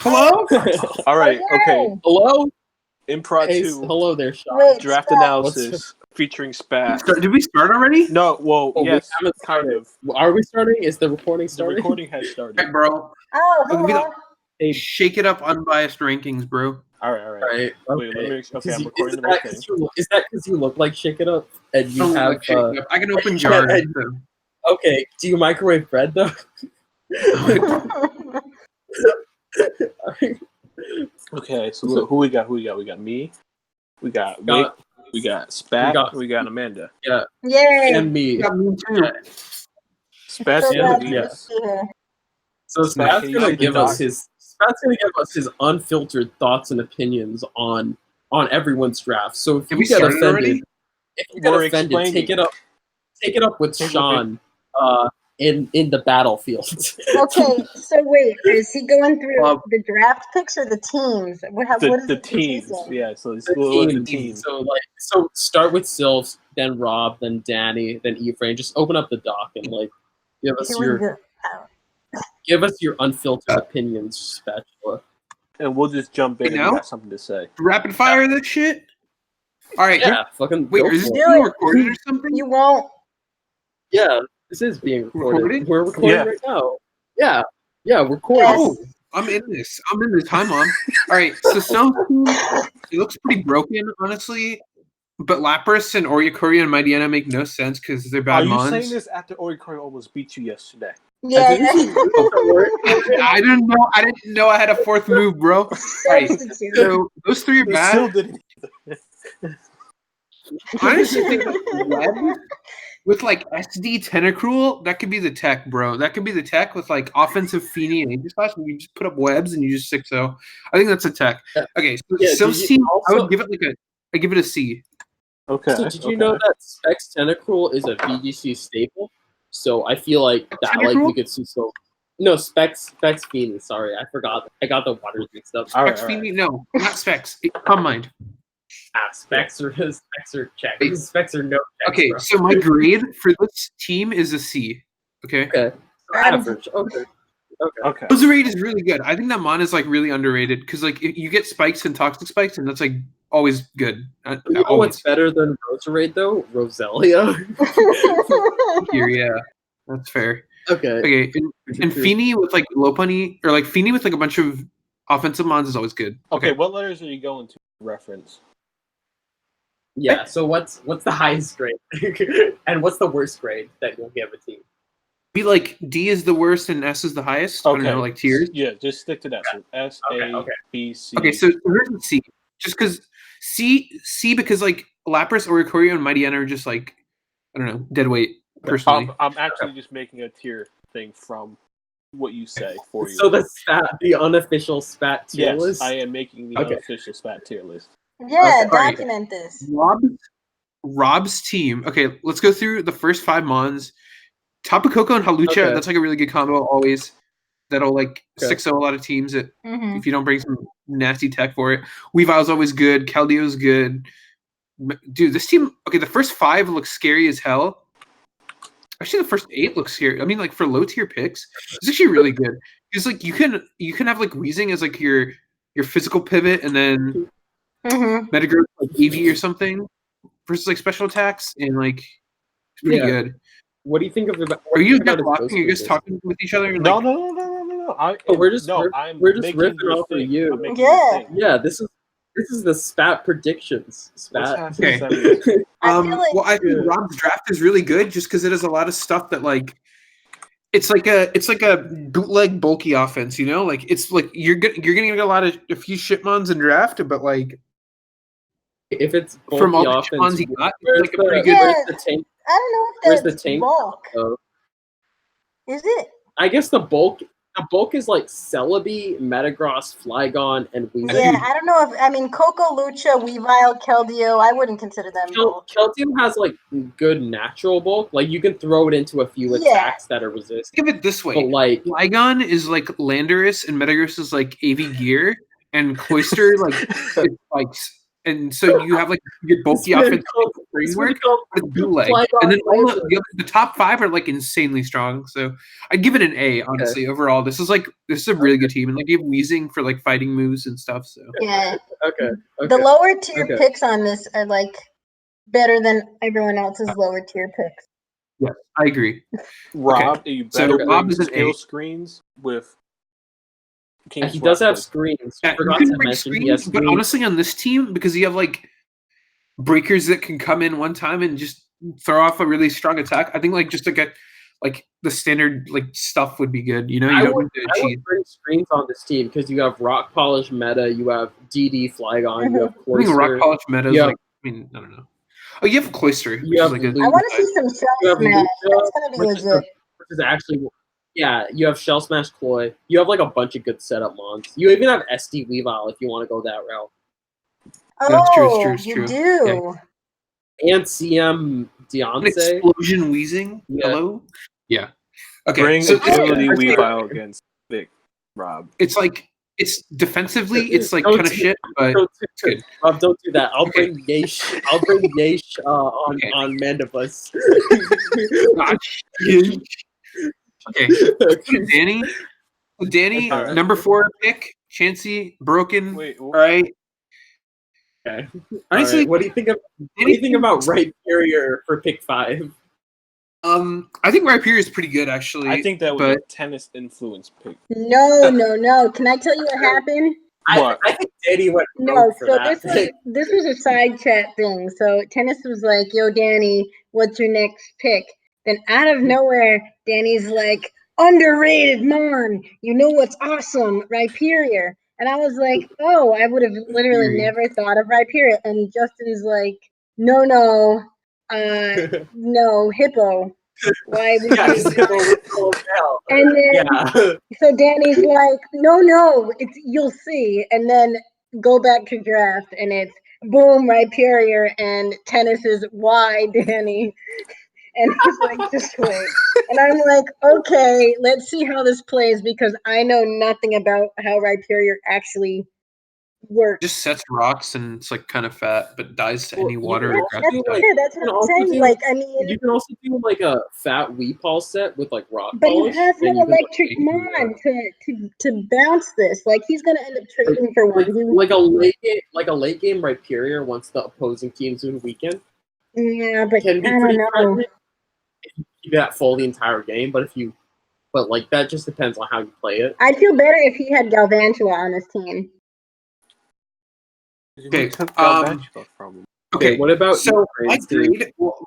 Hello? All right, okay. Hello? Improv Hey, 2. hello there, Sean. Wait, Draft Spat. analysis featuring Spat. Did we start already? No, well, Oh, yes, we haven't kind started. of. Are we starting? Is the recording The starting? recording has started. Right, bro. Oh, I'll give you hello. the shake it up unbiased rankings, bro. All right. Right. Wait, let me make sure. Okay, I'm Is recording the that right thing. is that because you look like Shake It Up and you Don't have? like shake it up. I can open jars. so. Okay. Do you microwave bread though? Okay, so look, who we got? We got me. We got Wick. We got Spat. We got Amanda. Yeah. Yay. And me. Yeah, me too. Spat's So gonna glad lead to us. be here. So Spat's Okay, gonna you give can us his. Spat's gonna give us his unfiltered thoughts and opinions on everyone's draft. So if Have you we get started offended, already? if you get We're offended, explaining. take it up with Sean. In the battlefield. Okay, so wait, is he going through Well, the draft picks or the teams? What is The he teams. choosing? Yeah, so it's The the teams. So start with Sylph, then Rob, then Danny, then Ephraim. Just open up the doc and give us Here we your go. unfiltered opinions, Spatula. And we'll just jump in You if know? you got something to say. Rapid fire that shit? Alright, Yeah, fucking wait, go is this for Do it. being it. recorded or something? You won't. Yeah, this is being recorded. Recorded? We're recording Yeah. right now. Yeah, recording. Yes. Oh, I'm in this. Hi, Mom. Alright, so it looks pretty broken, honestly. But Lapras and Oricorio and Mightyena make no sense because they're Are bad you mons. saying this after Orikori almost beat you yesterday? Yeah. I didn't know I had a fourth move, bro. Right. Substitute. So those three are It still bad. didn't. I honestly think web with like SD Tentacruel, that could be the tech, bro. That could be the tech with like offensive Feeny and Aegis Slash, and you just put up webs and you just 6-0. I think that's a tech. Okay, so Yeah, Sylph's did you team, I also- would give it I give it a C. Okay. So did you know that Specs Tentacruel is a VGC staple? So I feel like that Tentacruel? we could see No, Specs Fiend, sorry, I forgot. I got the waters mixed up. All right. Specs Feeny? No, not Specs. Calm mind. Specs are check. Wait. Specs are no checks, Okay, bro. so my grade for this team is a C. Okay. Okay. Average. Okay. Okay. Roserade is really good. I think that mon is like really underrated because like you get spikes and toxic spikes, and that's like always good. You know what's better than Roserade though? Roselia. Here, yeah, that's fair. Okay. Okay, and Feeny with like Lopunny or like Feeny with like a bunch of offensive mons is always good. Okay, what letters are you going to reference? Yeah. So what's the highest grade, and what's the worst grade that you'll give a team? Be like D is the worst and S is the highest. Okay. I don't know, like tiers. Yeah, just stick to that. So S, A, B, C. Okay, so here's the C. Just because C because like Lapras, Oricorio, and Mightyena are just like I don't know, dead weight. Personally, I'm actually just making a tier thing from what you say for you. So the unofficial Spat tier list. I am making the unofficial Spat tier list. Yeah, Okay. document this. Rob's team. Okay, let's go through the first 5 mons. Tapu Koko and Halucha, Okay. that's like a really good combo always. That'll like Okay. 6-0 a lot of teams if Mm-hmm. you don't bring some nasty tech for it. Weavile's always good. Keldio's good. Dude, this team, okay, the first 5 looks scary as hell. Actually, the first 8 looks scary. I mean, like for low tier picks, it's actually really good. Because like you can have like Weezing as like your physical pivot, and then Metagross like EV or something versus like special attacks, and like it's pretty good. What do you think of about? Are you about guys talking? Are you guys talking with each other? No. We're just I'm riffing making off of thing. you. I'm making Yeah. your thing. Yeah, this is the Spat predictions. Spat. What's Okay. happening? I feel like Well, I think Rob's draft is really good just because it has a lot of stuff that like it's like a bootleg bulky offense, you know? Like it's like you're gonna get a few shitmons in draft, but like If it's from all the offense, shitmons he got, where's it's like a pretty good. Yeah. Where's the tank? I don't know Where's if the that's tank? bulk. Oh. Is it? I guess the bulk is like Celebi, Metagross, Flygon, and Weezing. Yeah, I don't know if Coco, Lucha, Weavile, Keldeo. I wouldn't consider them bulk. Keldeo has like good natural bulk. Like you can throw it into a few attacks that are resist. Think of it this way: But like Flygon is like Landorus, and Metagross is like AV Gear, and Cloyster like it spikes. and so you have like you get bulky offensive framework, but it's bootleg. And then all the top 5 are like insanely strong. So I'd give it an A, honestly. Overall, this is a really good team, and like you have Weezing for like fighting moves and stuff. So yeah. Okay. The lower tier picks on this are like better than everyone else's lower tier picks. Yeah, I agree. Rob, are you better Rob is an skill A. screens with? He does have screens. Yeah, Forgot to mention he has but screens. honestly, on this team, because you have like breakers that can come in one time and just throw off a really strong attack, I think like just like the standard like stuff would be good. You know, you don't need to I cheat. would bring screens on this team because you have Rock Polish meta, you have DD Flygon, you have I think Cloyster. Rock Polish meta is like, I mean, I don't know. Oh, you have Cloister. You have like I want to see some Shell Smash. That's gonna be legit. Which is actually, yeah, you have Shell Smash Cloy. You have like a bunch of good setup mons. You even have SD Weavile if you want to go that route. Oh, it's true. You do. And CM Deontay. Explosion Weezing. Yeah. Hello? Yeah. Okay. Bring so agility Weavile against Vic, Rob. It's like it's it's like kind of shit, but it's good. Rob, don't do that. I'll bring Yesh. I'll bring Yesh on Mandibus. Okay. Danny, Alright. number 4 pick, Chansey, Broken. Wait, all right. Okay. Honestly, right. What do you think about Right Carrier for pick 5? I think Rhyperior is pretty good actually. I think that was a tennis influence pick. No. Can I tell you what happened? What? I think Danny went No, for so that. this was a side chat thing. So Tennis was like, "Yo, Danny, what's your next pick?" Then out of nowhere, Danny's like, "Underrated Mon. You know what's awesome? Rhyperior." And I was like, "Oh, I would have literally never thought of Rhyperior." And Justin's like, "No, no, Hippo. Why would you?" And then so Danny's like, "No, you'll see." And then go back to draft, and it's boom, Rhyperior, and Tennis is why Danny. And he's like, "Just wait." And I'm like, "Okay, let's see how this plays because I know nothing about how Rhyperior actually works." Just sets rocks and it's like kind of fat, but dies to any water. That's what I'm saying. Like, I mean, you can also do like a fat Weepal set with like rock but polish. He has no electric mon to bounce this. Like, he's gonna end up trading for one. Like a late game Rhyperior once the opposing team's in weekend. Yeah, but can be I don't know. If you keep that full the entire game, but like that just depends on how you play it. I'd feel better if he had Galvantula on his team. Okay. Okay. What about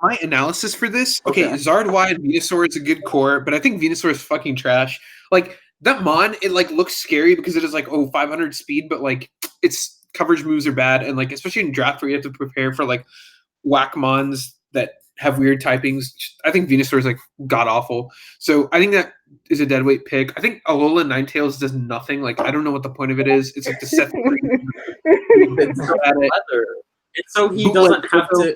my analysis for this? Okay, Zardwide and Venusaur is a good core, but I think Venusaur is fucking trash. Like that Mon, it like looks scary because it is like 500 speed, but like its coverage moves are bad, and like especially in draft where you have to prepare for like whack Mons that have weird typings. I think Venusaur is like god awful. So I think that is a deadweight pick. I think Alola Ninetales does nothing. Like I don't know what the point of it is. It's like to set It's so he doesn't have to.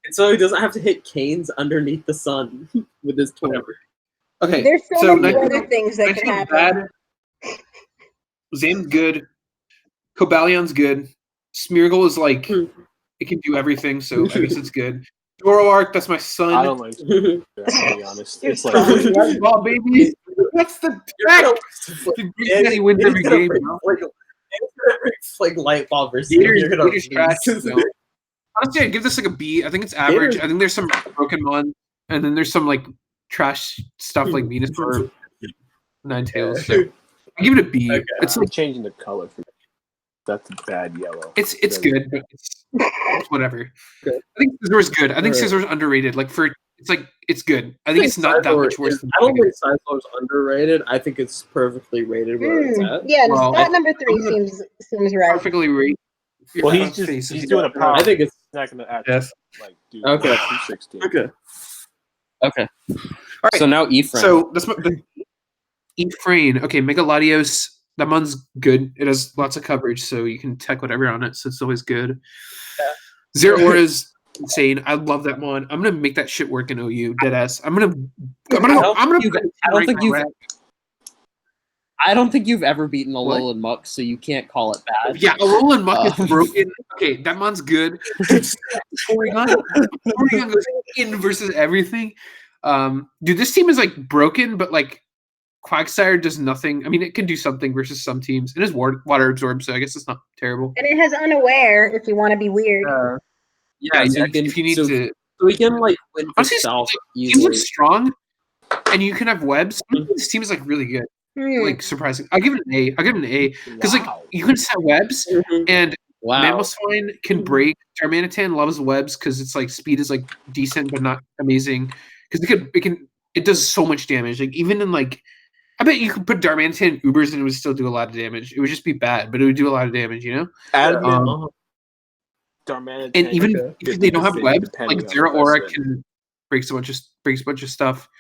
It's so he doesn't have to hit Canes underneath the sun with his tool. Okay, there's so many other things that can happen. Zam's good. Cobalion good. Smeargle is like it can do everything, so I guess it's good. Zoroark, that's my son. I don't like to be honest. It's like ball, baby. That's the track. He wins every game. Like light ball versus Gator's trash. Honestly, I'd give this like a B. I think it's average. I think there's some broken Mon, and then there's some like trash stuff like Venusaur, Ninetales. So I give it a B. Okay. It's like changing the color for that's bad yellow. It's good, but it's whatever. Okay. I think Scissor's good. I think Scissor's underrated. Like it's good. I think it's not that much worse than I don't think Scissor's underrated. I think it's perfectly rated where it's at. Yeah, spot number 3 seems right. Perfectly rated. Well, he's doing a power. I think it's not going to add like dude. Okay. 216. Okay. All right. So now Ephraim. So that's Ephraim. Okay, Mega Latios. That one's good. It has lots of coverage, so you can tech whatever on it. So it's always good. Yeah. Zero Aura's insane. I love that one. I'm gonna make that shit work in OU. Deadass. I I don't think you've ever beaten a Alolan Muck, so you can't call it bad. Yeah, Alolan Muck is broken. Okay, that mon's good. Porygon goes in versus everything. Dude, this team is like broken, but like Quagsire does nothing. I mean, it can do something versus some teams. It is water absorbed, so I guess it's not terrible. And it has Unaware if you want to be weird. Yeah, so if you need to. So we can like win for Honestly, South teams easily. look strong, and you can have webs. This team is like really good. Like surprising. I'll give it an A. I'll give it an A because like you can set webs and Mamoswine can break. Darmanitan loves webs because it's like speed is like decent but not amazing because it does so much damage. Like even in like I bet you could put Darmanitan in Ubers and it would still do a lot of damage. It would just be bad, but it would do a lot of damage. You know. Darmanitan, and even if they don't have webs, like Zero Aura can breaks a bunch of stuff.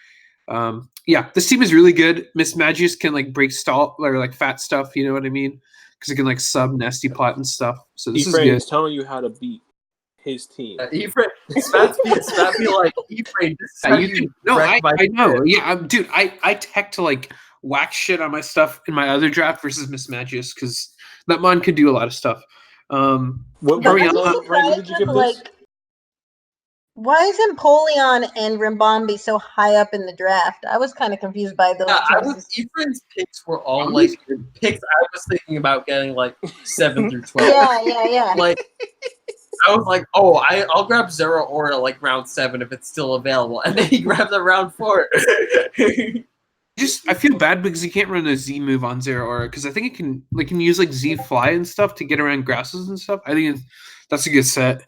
This team is really good. Miss Magius can like break stall or like fat stuff, you know what I mean? Because it can like sub nasty plot and stuff. So this is good. He's telling you how to beat his team. Spat be like Ephraim. I know. Yeah, dude, I tech to like whack shit on my stuff in my other draft versus Miss Magius because that mon can do a lot of stuff. What ranking did you give this? Why is Empoleon and Rimbombi so high up in the draft? I was kind of confused by those choices. Ephraim's picks were all like picks I was thinking about getting like 7 through 12. Yeah. Like I was like, oh, I'll grab Zero Aura like round 7 if it's still available, and then he grabbed the round 4. I feel bad because you can't run a Z move on Zero Aura because I think it can use like Z Fly and stuff to get around grasses and stuff. I think that's a good set.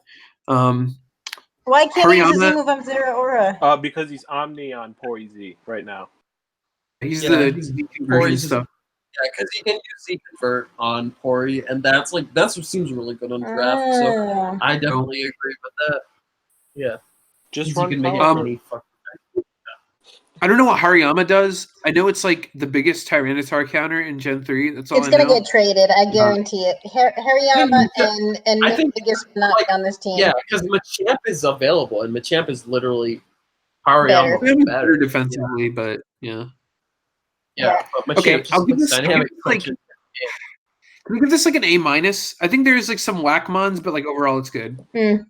Why can't he use a Z move on Zero Aura? Because he's Omni on Pori Z right now. He's the Z conversion stuff. Yeah, because he can use Z convert on Pori, and that's what seems really good on draft. So I definitely agree with that. Yeah, just run. You can make it I don't know what Hariyama does. I know it's like the biggest Tyranitar counter in Gen 3. That's all I know. It's going to get traded. I guarantee it. Hariyama and I think Nick not on this team. Yeah, because Machamp is available, and Machamp is literally Hariyama better defensively, but yeah. Yeah. But okay, I'll give this dynamic can we give this like an A-? I think there's like some whack mons, but like overall it's good. Okay.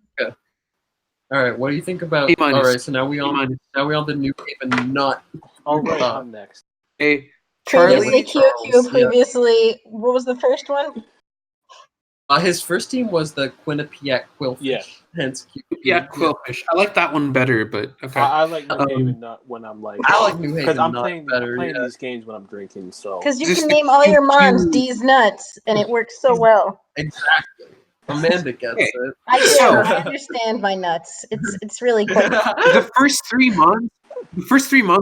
All right, what do you think about? A-. All right, so now we on the New Haven Nut. All right, I'm next. Previously QQ. Previously, what was the first one? His first team was the Quinnipiac Quillfish. Yeah. Hence QQ. Yeah, Quillfish. I like that one better, but okay. I like New Haven Nut when I'm like. I like New Haven because I'm Nut playing better. I'm playing these games when I'm drinking. So because you can name all your mons D's nuts, and it works so well. Exactly. Amanda gets it. I understand my nuts. It's really quick. The first 3 mons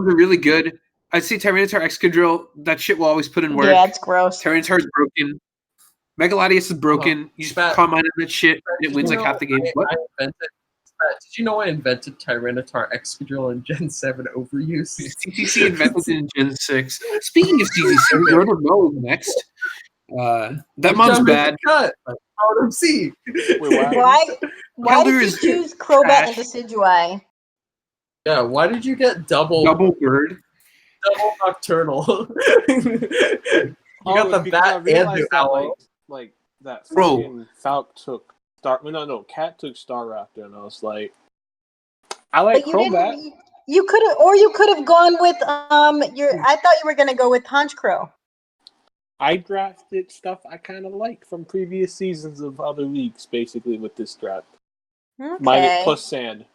are really good. I'd say Tyranitar Excadrill, that shit will always put in work. Yeah, it's gross. Tyranitar is broken. Megaladius is broken. You just comment on that shit, and it wins like half the game. Did you know I invented Tyranitar Excadrill in Gen 7 overuse? CCC invented it in Gen 6. Speaking of CCC, Roto Mo is next. That mon's bad. See. Why did you choose Crobat and Decidueye? Yeah, why did you get double bird? Double nocturnal. You got the bat and the owl. Like that freaking Falk took Cat took Star Raptor, and I was like, I like Crobat. You could have gone with I thought you were gonna go with Honchkrow. I drafted stuff I kind of like from previous seasons of other leagues, basically, with this draft. Okay. Plus sand.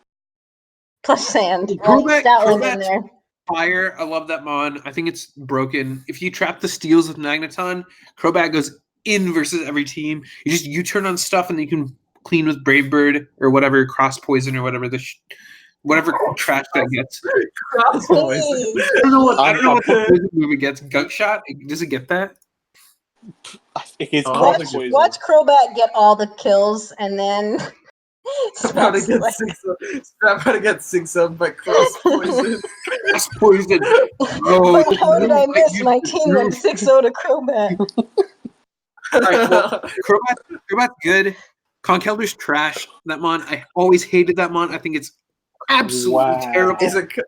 Crobat fire. I love that mon. I think it's broken. If you trap the steals with Magneton, Crobat goes in versus every team. You just U-turn on stuff, and then you can clean with Brave Bird or whatever, Cross Poison or whatever whatever trash that gets. Cross Poison. I don't know what the move it gets. Gunk Shot. Does it get that? Watch Crobat get all the kills, and then Spat to get 6-up by Cross Poison. Cross Poison. Oh, how did I miss? My team went 6-0 to Crobat. All right, well, Crobat's good. Conkeldur's trash. That mon, I always hated that mon. I think it's absolutely terrible. Is it because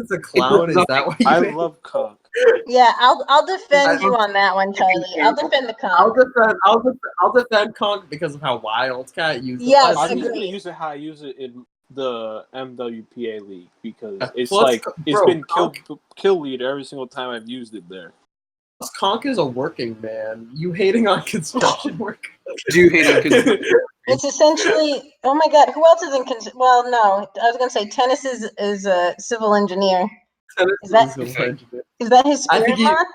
it's a clown? Is that why you I love Conk. Yeah, I'll defend you on that one, Charlie. I'll defend the I'll Conk. defend Conk because of how Wildcat used it Yes, last I'm season. just gonna agreed. use it how I use it in the MWPA league because Yeah, it's plus, like it's bro, been kill leader every single time I've used it there. Conk is a working man. You hating on construction work? Do you hate on kids? It's essentially. Oh my God, who else is in? Well, no, I was gonna say Tennis is a civil engineer. Is that his I spirit think mod?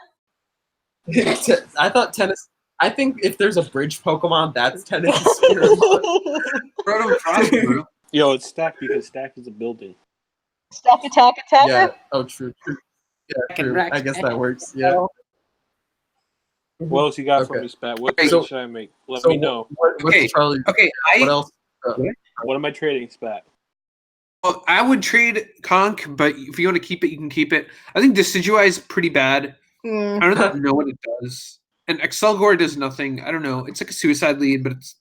I thought Tennis. I think if there's a bridge Pokemon, that's Tennis' spirit mod. Yo, it's Stack because Stack is a building. Stack attack attacker. Yeah. Oh, true. Yeah, true. I guess that works. Yeah. What else you got for Okay. me, Spat? What Okay, trade should I make? Let me know. What's Charlie? Okay, What else? What am I trading, Spat? Well, I would trade Conk, but if you want to keep it, you can keep it. I think Decidueye is pretty bad. Mm. I don't know what it does. And Excelgor does nothing. I don't know. It's like a suicide lead, but it's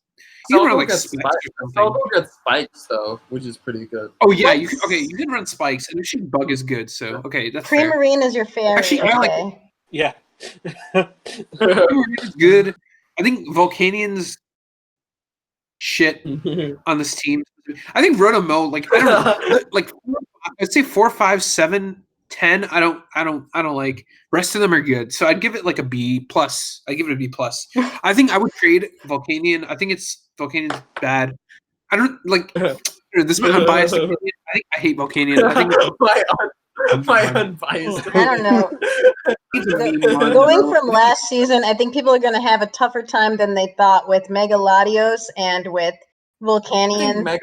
you can run like spikes or something. Excelgor gets spikes though, which is pretty good. Oh yeah, you can run spikes, and she bug is good. So okay, that's fair. Creamarine is your fairy. Actually, I like Yeah. Creamarine is good. I think Volcanian's shit on this team. I think Rotomo, like I don't know, like I'd say 4, 5, 7, 10. I don't like. Rest of them are good, so I'd give it like a B plus. I give it a B plus. I think I would trade Volcanian. I think Volcanian's bad. I don't like. This is my unbiased opinion. I think I hate Volcanian. I think my unbiased. I don't know. Going from last season, I think people are going to have a tougher time than they thought with Megaladios and with Volcanian. I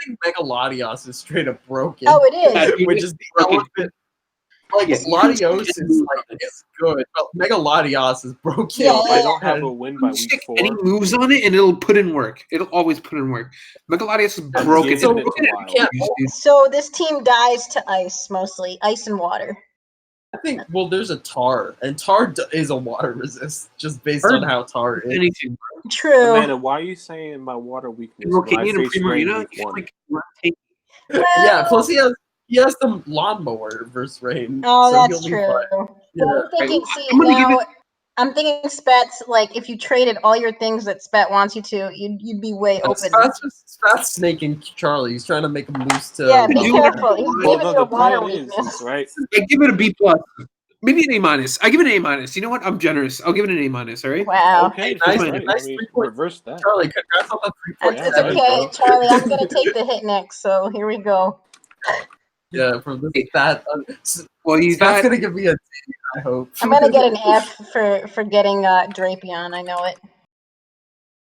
think Megaladios is straight up broken. Oh, it is. Which is the elephant. Like Latios is good, but Megaladios is broken. Yeah, I don't have a win by week stick 4. any moves on it, and it'll put in work. It'll always put in work. Megaladios is broken. So this team dies to ice mostly, ice and water. I think. Well, there's a Tar, and Tar is a water resist, just based on how Tar is. Anything. True. Amanda, why are you saying my water weakness? Volcanian and Primarina, Yeah, plus he has the lawnmower versus rain. Oh, so that's true. Yeah. Well, I'm thinking Spat's like if you traded all your things that Spat wants you to, you'd be way open. Spat's snaking Charlie. He's trying to make him lose to. Yeah, be careful. He's giving you a water weakness. Right? I give it a B plus. Maybe an A minus. I give it an A minus. You know what? I'm generous. I'll give it an A minus. All right. Wow. Okay. Nice, Right. nice reverse that. Charlie, congrats on the 3 points. It's okay, Charlie. I'm gonna take the hit next. So here we go. Yeah, from this Spat. Well, Spat's gonna give me a D, I hope. I'm gonna get an F for getting Drapion. I know it.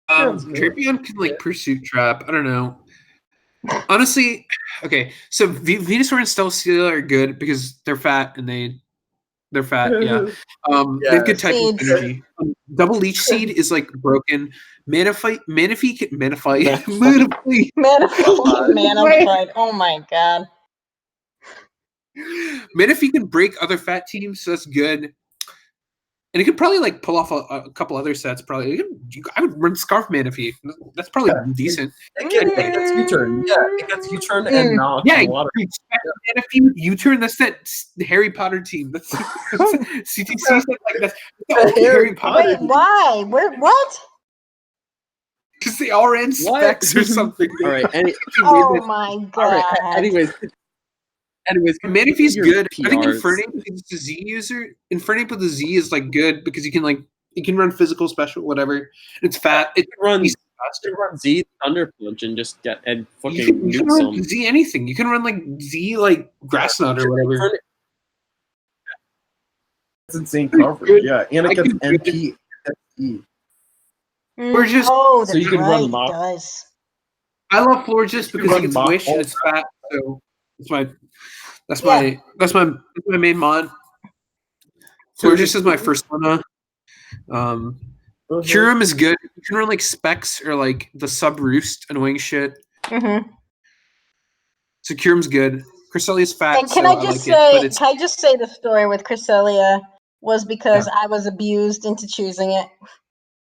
Drapion can like pursuit trap. I don't know. Honestly, okay. So Venusaur and Stealthstealer are good because they're fat and they're fat. Yeah. They have good type of energy. Double Leech Seed is like broken. Manaphy. Oh my God. Manaphy can break other fat teams, so that's good. And it could probably like pull off a couple other sets. Probably, I would run Scarf Manaphy. That's probably decent. It gets U-turn. Yeah, it gets U-turn and knock. Yeah, water. Manaphy with U-turn. That's that Harry Potter team. That's CTC said like that's the Harry Potter. Wait, why? What? Because they all ran specs or something. All right. Oh my God. All right. Anyways, Manaphy's good. I think Infernape is a Z user. Infernape with a Z is like good because you can run physical special, whatever. It's fat. It runs Z Thunder Punch and just get and fucking you can run Z anything. You can run like Z like Grass Knot or whatever. That's insane coverage. Yeah, and it gets NP. Florges. Oh, so you can run Mach. Does. I love Florges because it gets Wish and it's fat. So that's my main mod. Florges is my first one. Curum is good. You can run like Specs or like the sub roost annoying shit. Mm-hmm. So Curum's good. Cresselia's fat. And can I just say the story with Cresselia was because I was abused into choosing it.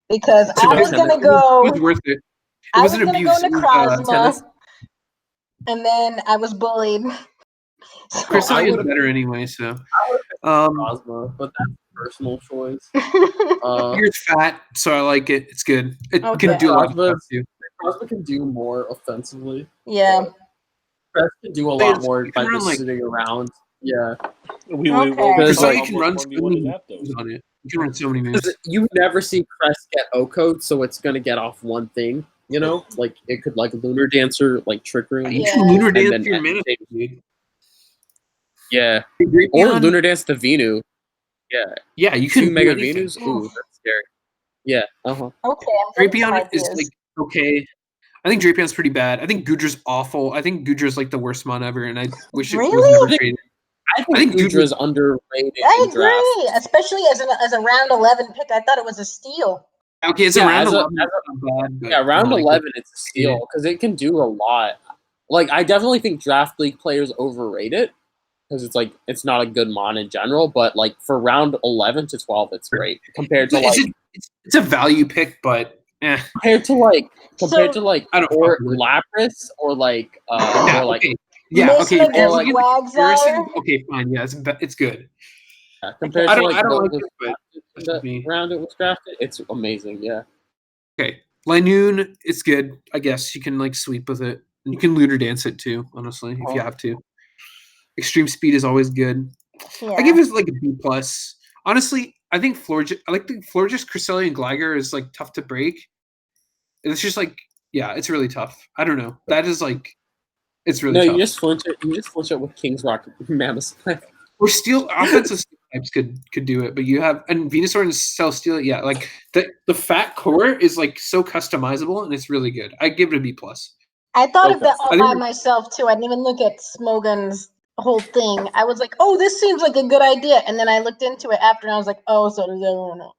Because I was gonna go. It was worth it. I was gonna go Necrozma, and then I was bullied. Cresselia is better anyway. So Cosmo, but that's a personal choice. It's fat, so I like it. It's good. It Okay. can do a lot of stuff too. Cosmo can do more offensively. Yeah. Crest can do a lot more by just sitting around. Yeah. Because Okay. you can run so many moves on it. You can run so many moves. You've never seen Crest get O-code, so it's gonna get off one thing. You know, like it could like Lunar Dancer, like Trick Room. You can Lunar and Dance your mana. Yeah. Or Lunar Dance to Venu. Yeah. Yeah, you can 2 Mega do anything. Venus. Ooh, that's scary. Yeah. Okay. Drapion is like okay. I think Drapion's pretty bad. I think Gudra's awful. I think Gudra's like the worst mon ever, and I wish it was never traded. I think Gudra's underrated. I agree, especially as a round 11 pick. I thought it was a steal. Okay, it's around 11. Bad, yeah, round 11, it's a steal because it can do a lot. Like, I definitely think Draft League players overrate it because it's like it's not a good mon in general. But like for round 11 to 12, it's great compared to like it's a value pick, but compared to like or Lapras or like yeah, or like okay. Yeah, okay. Or like, okay, fine. Yeah, it's good. Yeah, compared to like the round it was drafted, it's amazing. Yeah. Okay, Linoon, it's good. I guess you can like sweep with it. And you can Lunar Dance it too. Honestly, if you have to. Extreme Speed is always good. Yeah. I give it like a B plus. Honestly, I think I like the Florges, Cresselia, and Gligar is like tough to break. It's just like it's really tough. I don't know. That is like it's really tough. You just flinch it with King's Rock Mammoth. Or Steel offensive types could do it, but you have and Venusaur and Celesteela, yeah, like the fat core is like so customizable and it's really good. I give it a B plus. I thought of that all by myself too. I didn't even look at Smogon's whole thing. I was like, oh, this seems like a good idea, and then I looked into it after, and I was like, oh, so does everyone else.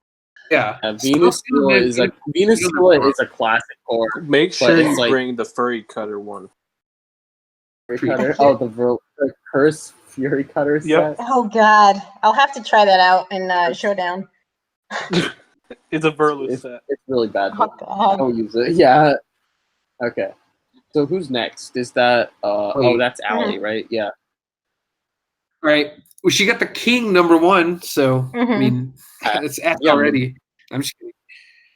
Yeah, Venusaur is a classic core. Make sure you bring the Furry Cutter one. Furry Cutter? Oh, the Curse Fury Cutter set? Oh, God. I'll have to try that out in Showdown. It's a Verlus set. It's really bad. Oh, God. I don't use it. Yeah. Okay. So who's next? Is that... that's Allie, right? Yeah. All right. Well, she got the king #1, so, I mean, it's already. I'm just kidding.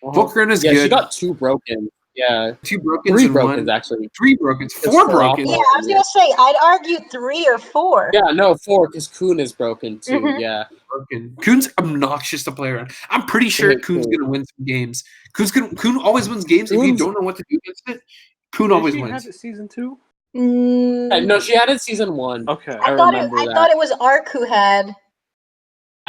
Volcarona's good. Yeah, she got 2 broken. Yeah. 2 broken. 3 broken, actually. 3 broken. 4 broken. Yeah, I was going to say, I'd argue 3 or 4. Yeah, no, 4, because Kuhn is broken, too. Yeah. Broken. Kuhn's obnoxious to play around. I'm pretty sure Kuhn's going to win some games. Kuhn always wins games. If you don't know what to do against it, Kuhn always wins. Did she have it season 2? No, she had it season 1. Okay. I thought it was Ark who had.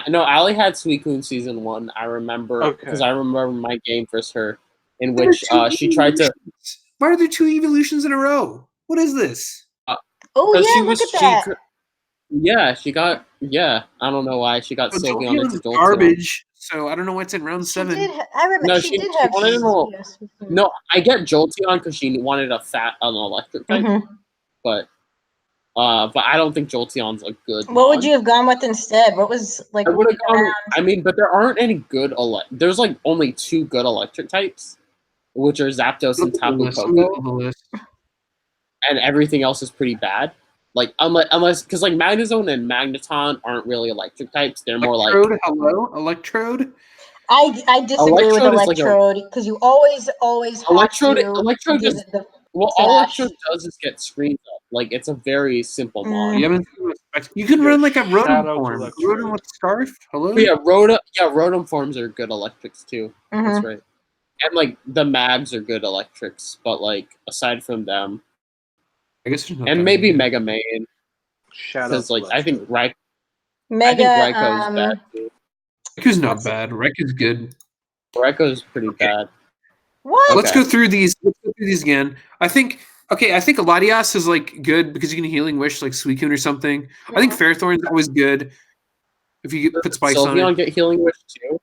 No, Allie had Suicune season 1. I remember because I remember my game versus her in which she tried to. Why are there 2 evolutions in a row? What is this? Look at that. Yeah, she got. Yeah, I don't know why she got Sylveon into Jolteon. Garbage. So I don't know why it's in round 7. I remember. No, she did have. No, I get Jolteon because she wanted an electric type, but I don't think Jolteon's a good. What would you have gone with instead? What was like? I would have gone. I mean, but there aren't any good There's like only 2 good electric types, which are Zapdos and Tapu Koko, and everything else is pretty bad. Like unless because like Magnezone and Magneton aren't really electric types. They're more like Electrode. I disagree with Electrode because you always Electrode. Electrode is all Electrode does is get screened up. Like it's a very simple mod. You can run like a Rotom form. Rotom with Scarf. Hello. Yeah, Rotom forms are good electrics too. That's right. And like the Mags are good electrics, but like aside from them. I guess and maybe Mega Man. Because like I think Raikou is bad too. Raiku's not bad. Raiku's good. Raiku's pretty bad. What? Let's go through these. Again. I think Latias is like good because you can Healing Wish like Suicune or something. I think Ferrothorn's always good if you put spikes on it. Sylveon get Healing Wish too?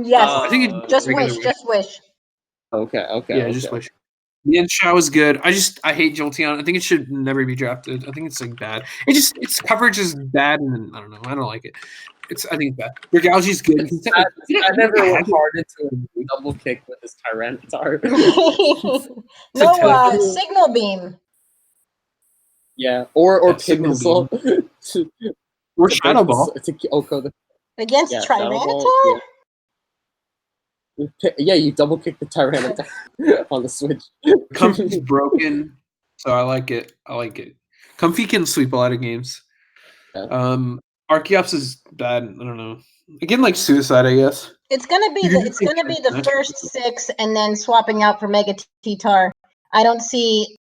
Yes. I think just wish. Okay. Yeah, just wish. Mienshao is good. I hate Jolteon. I think it should never be drafted. I think it's like bad. Its coverage is bad, and I don't know. I don't like it. I think it's bad. Regalgi's good. I never went hard into a double kick with his Tyranitar. No, Signal Beam. Yeah, or Pigmissile. Or Shadow Ball. It's a Kyoko. Against Shadow Tyranitar? Ball, yeah, you double kick the Tyranitar on the Switch. Comfy's broken, so I like it. Comfy can sweep a lot of games. Yeah. Archeops is bad. I don't know. Again, like Suicide, I guess. It's gonna be the first 6 and then swapping out for Mega T-Tar. I don't see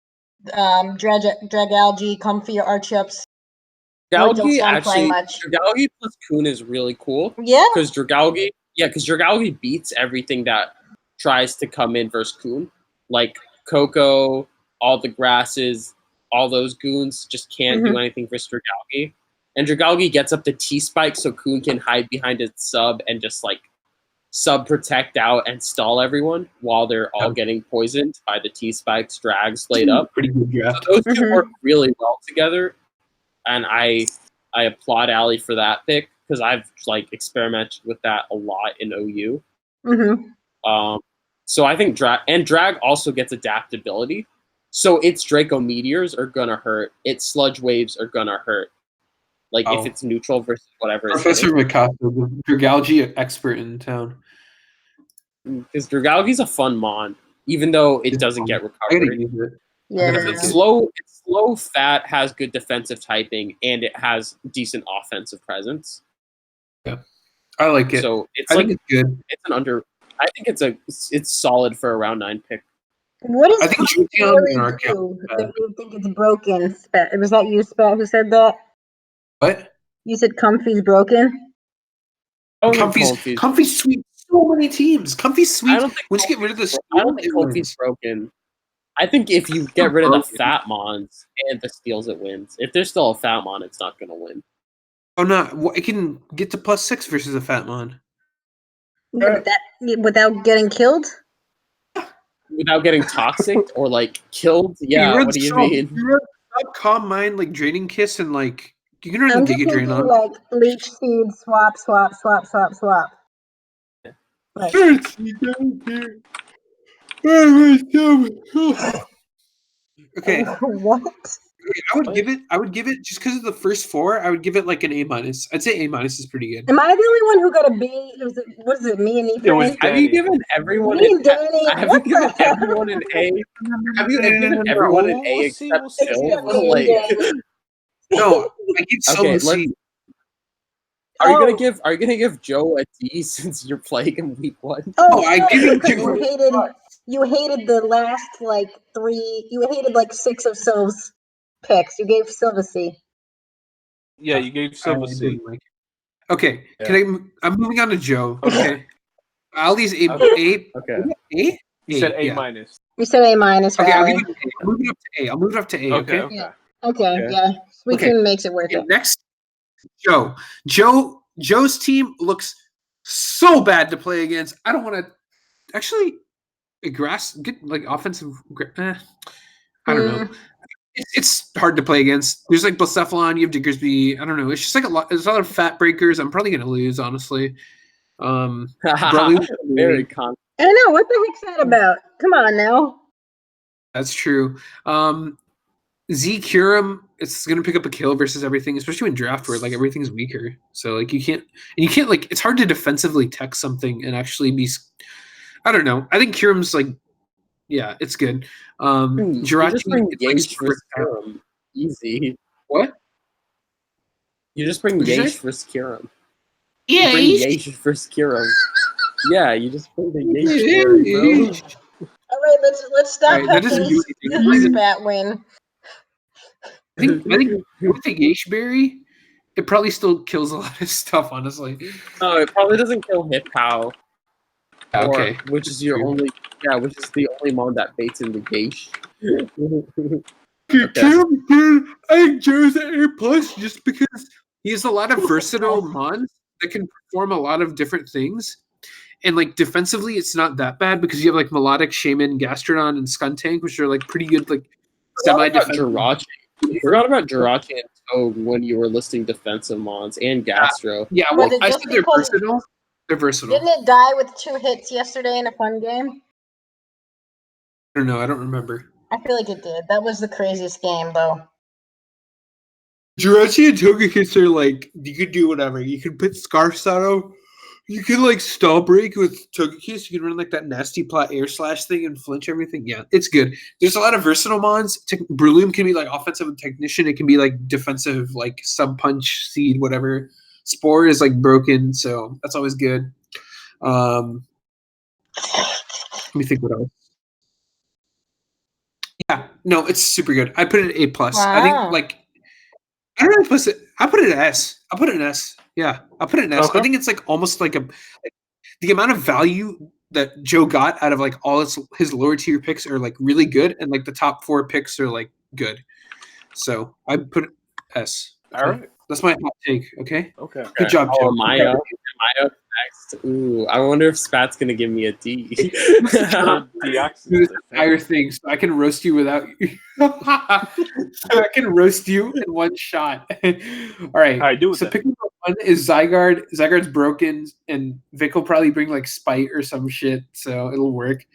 Dragalge, Comfy, or Archeops. Dragalge actually, Dragalge plus Kun is really cool. Yeah. Because Dragalge beats everything that tries to come in versus Kun. Like Coco, all the grasses, all those goons just can't do anything versus Dragalge. And Dragalge gets up the T-Spike so Kun can hide behind its sub and just like sub protect out and stall everyone while they're all getting poisoned by the T-Spikes, drags laid up. Pretty good draft. So those two work really well together. And I applaud Allie for that pick because I've like experimented with that a lot in OU. So I think Drag also gets adaptability. So its Draco Meteors are gonna hurt. Its Sludge Waves are gonna hurt. Like if it's neutral versus whatever. Professor Mikasa, the Dragalge expert in town. Because Dragalge's a fun mon, even though it doesn't get recovered. Yeah. It's slow, fat, has good defensive typing, and it has decent offensive presence. Yeah, I like it. So it's I like think it's good. It's an under. I think it's solid for a round 9 pick. What is I think Jutian that you think it's broken? Spat. Was that you, Spat, who said that? What? You said Comfy's broken? Comfy's sweep so many teams. Comfy's sweep. Once you get rid of the I don't think Comfy's broken. I think if you get rid of the fat mons and the steals, it wins. If there's still a fat mon, it's not going to win. Oh no! It can get to +6 versus a fat mon. Yeah, but without getting killed? Without getting toxic or like killed? Yeah. What do you mean? You run Calm Mind, like Draining Kiss, and like you can run a Giga Drain on. Like Leech Seed, swap. Like. Okay. What? I would give it just because of the first 4. I would give it like an A-. I'd say A- is pretty good. Am I the only one who got a B? What is it? Me and Ethan? Have you given everyone? Have you given everyone an A? Have you given everyone an A except Phil? No, I give Silver C. Are you gonna give Joe a D since you're playing in week 1? Oh, I give him. You hated the last 3. You hated 6 of Sylv's picks. You gave Sylv a C. Yeah, you gave Sylv a C. Okay, I'm moving on to Joe. Okay, Ali's A. Okay. A? You said A-. You said A-. Okay, I'll move it up to A. I'll move it up to A. Okay. Yeah. Suicune makes it worth it. Next, Joe. Joe's team looks so bad to play against. I don't want to actually get offensive. I don't know. It's hard to play against. There's Blacephalon, you have Diggersby. I don't know. It's just there's a lot of fat breakers. I'm probably gonna lose, honestly. Very confident. I know. What the heck's that about? Come on now. That's true. Z Curum, it's gonna pick up a kill versus everything, especially in draft where everything's weaker. So you can't it's hard to defensively tech something and actually be. I don't know. I think Curum's it's good. Jirachi, just bring Yesh versus Curum. Easy. What? You just bring Yesh versus Curum. Yeah, Yesh versus Curum. Yeah, you just bring the Yesh. All right, let's stop having this Spat win. I think with the Yesh Berry, it probably still kills a lot of stuff, honestly. No, it probably doesn't kill Hit Pow. Okay. Which is the only mon that baits in the Yesh. I think Joe's an A+ just because he has a lot of versatile mons that can perform a lot of different things. And defensively, it's not that bad because you have Melodic, Shaman, Gastrodon, and Skuntank, which are pretty good semi-defensive. You forgot about Jirachi and Toad when you were listing defensive mons and Gastro. Yeah, well, I said they're versatile. They're versatile. Didn't it die with 2 hits yesterday in a fun game? I don't know. I don't remember. I feel like it did. That was the craziest game, though. Jirachi and Togekiss are like, you could do whatever. You could put Scarfs on them. You can like stall break with Togekiss. You can run like that nasty plot air slash thing and flinch everything. Yeah, it's good. There's a lot of versatile mons. Breloom can be like offensive and technician. It can be like defensive, like sub punch, seed, whatever. Spore is like broken, so that's always good. Let me think what else. Yeah, no, it's super good. I put it an A plus. Wow. I think like I don't know if I put it an S. I put it an S. Yeah, I put it an S. Okay. I think it's like almost like the amount of value that Joe got out of like all his lower tier picks are like really good, and like the top 4 picks are like good. So I put it S. Okay? All right. That's my hot take. Okay. Okay. Good job, Joe. Am I up next? Ooh, I wonder if Spat's gonna give me a D. The entire thing, so I can roast you without you. I can roast you in one shot. All right. All right, do it. So Then. pick number 1 is Zygarde. Zygarde's broken, and Vic will probably bring like Spite or some shit, so it'll work.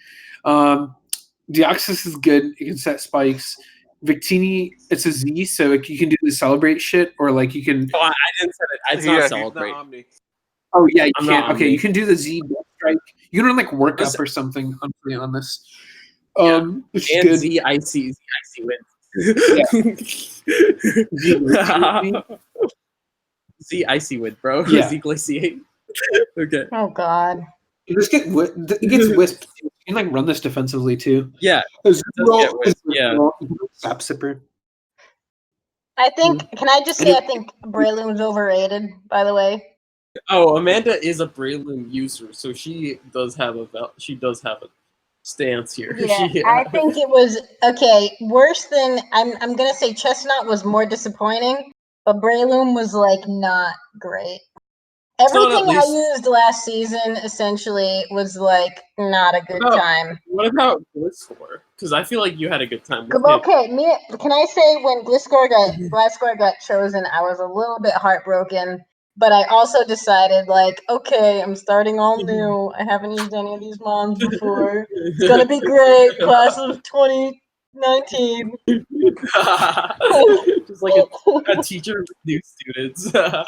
Deoxys is good. You can set spikes. Victini, it's a Z, so like, you can do the celebrate shit, or like you can. Oh, I didn't set it. It's not celebrate. Oh yeah, you I'm can't. not Okay, Omni. you can do the Z strike. You can run like work What's up or something on this. Yeah. Which is And good. Z-I-C wins. Z-I-C win, bro. Yeah. Z-glaciate. Okay. Oh God. You just get it gets whisked. You can like run this defensively too. Yeah. Does get whisked, yeah. Sap Sipper. I think. Can I just say I think Breloom's overrated? By the way. Oh, Amanda is a Breloom user, so she does have a stance here. Yeah, I think it was okay. Worse than I'm gonna say Chestnut was more disappointing, but Breloom was like not great. Everything I used last season essentially was like not a good time. What about Gliscor? Because I feel like you had a good time with him. Okay, can I say when Gliscor got chosen, I was a little bit heartbroken, but I also decided like, okay, I'm starting all new. I haven't used any of these mons before. It's gonna be great. Class of 2019. Just like a teacher with new students. Yeah,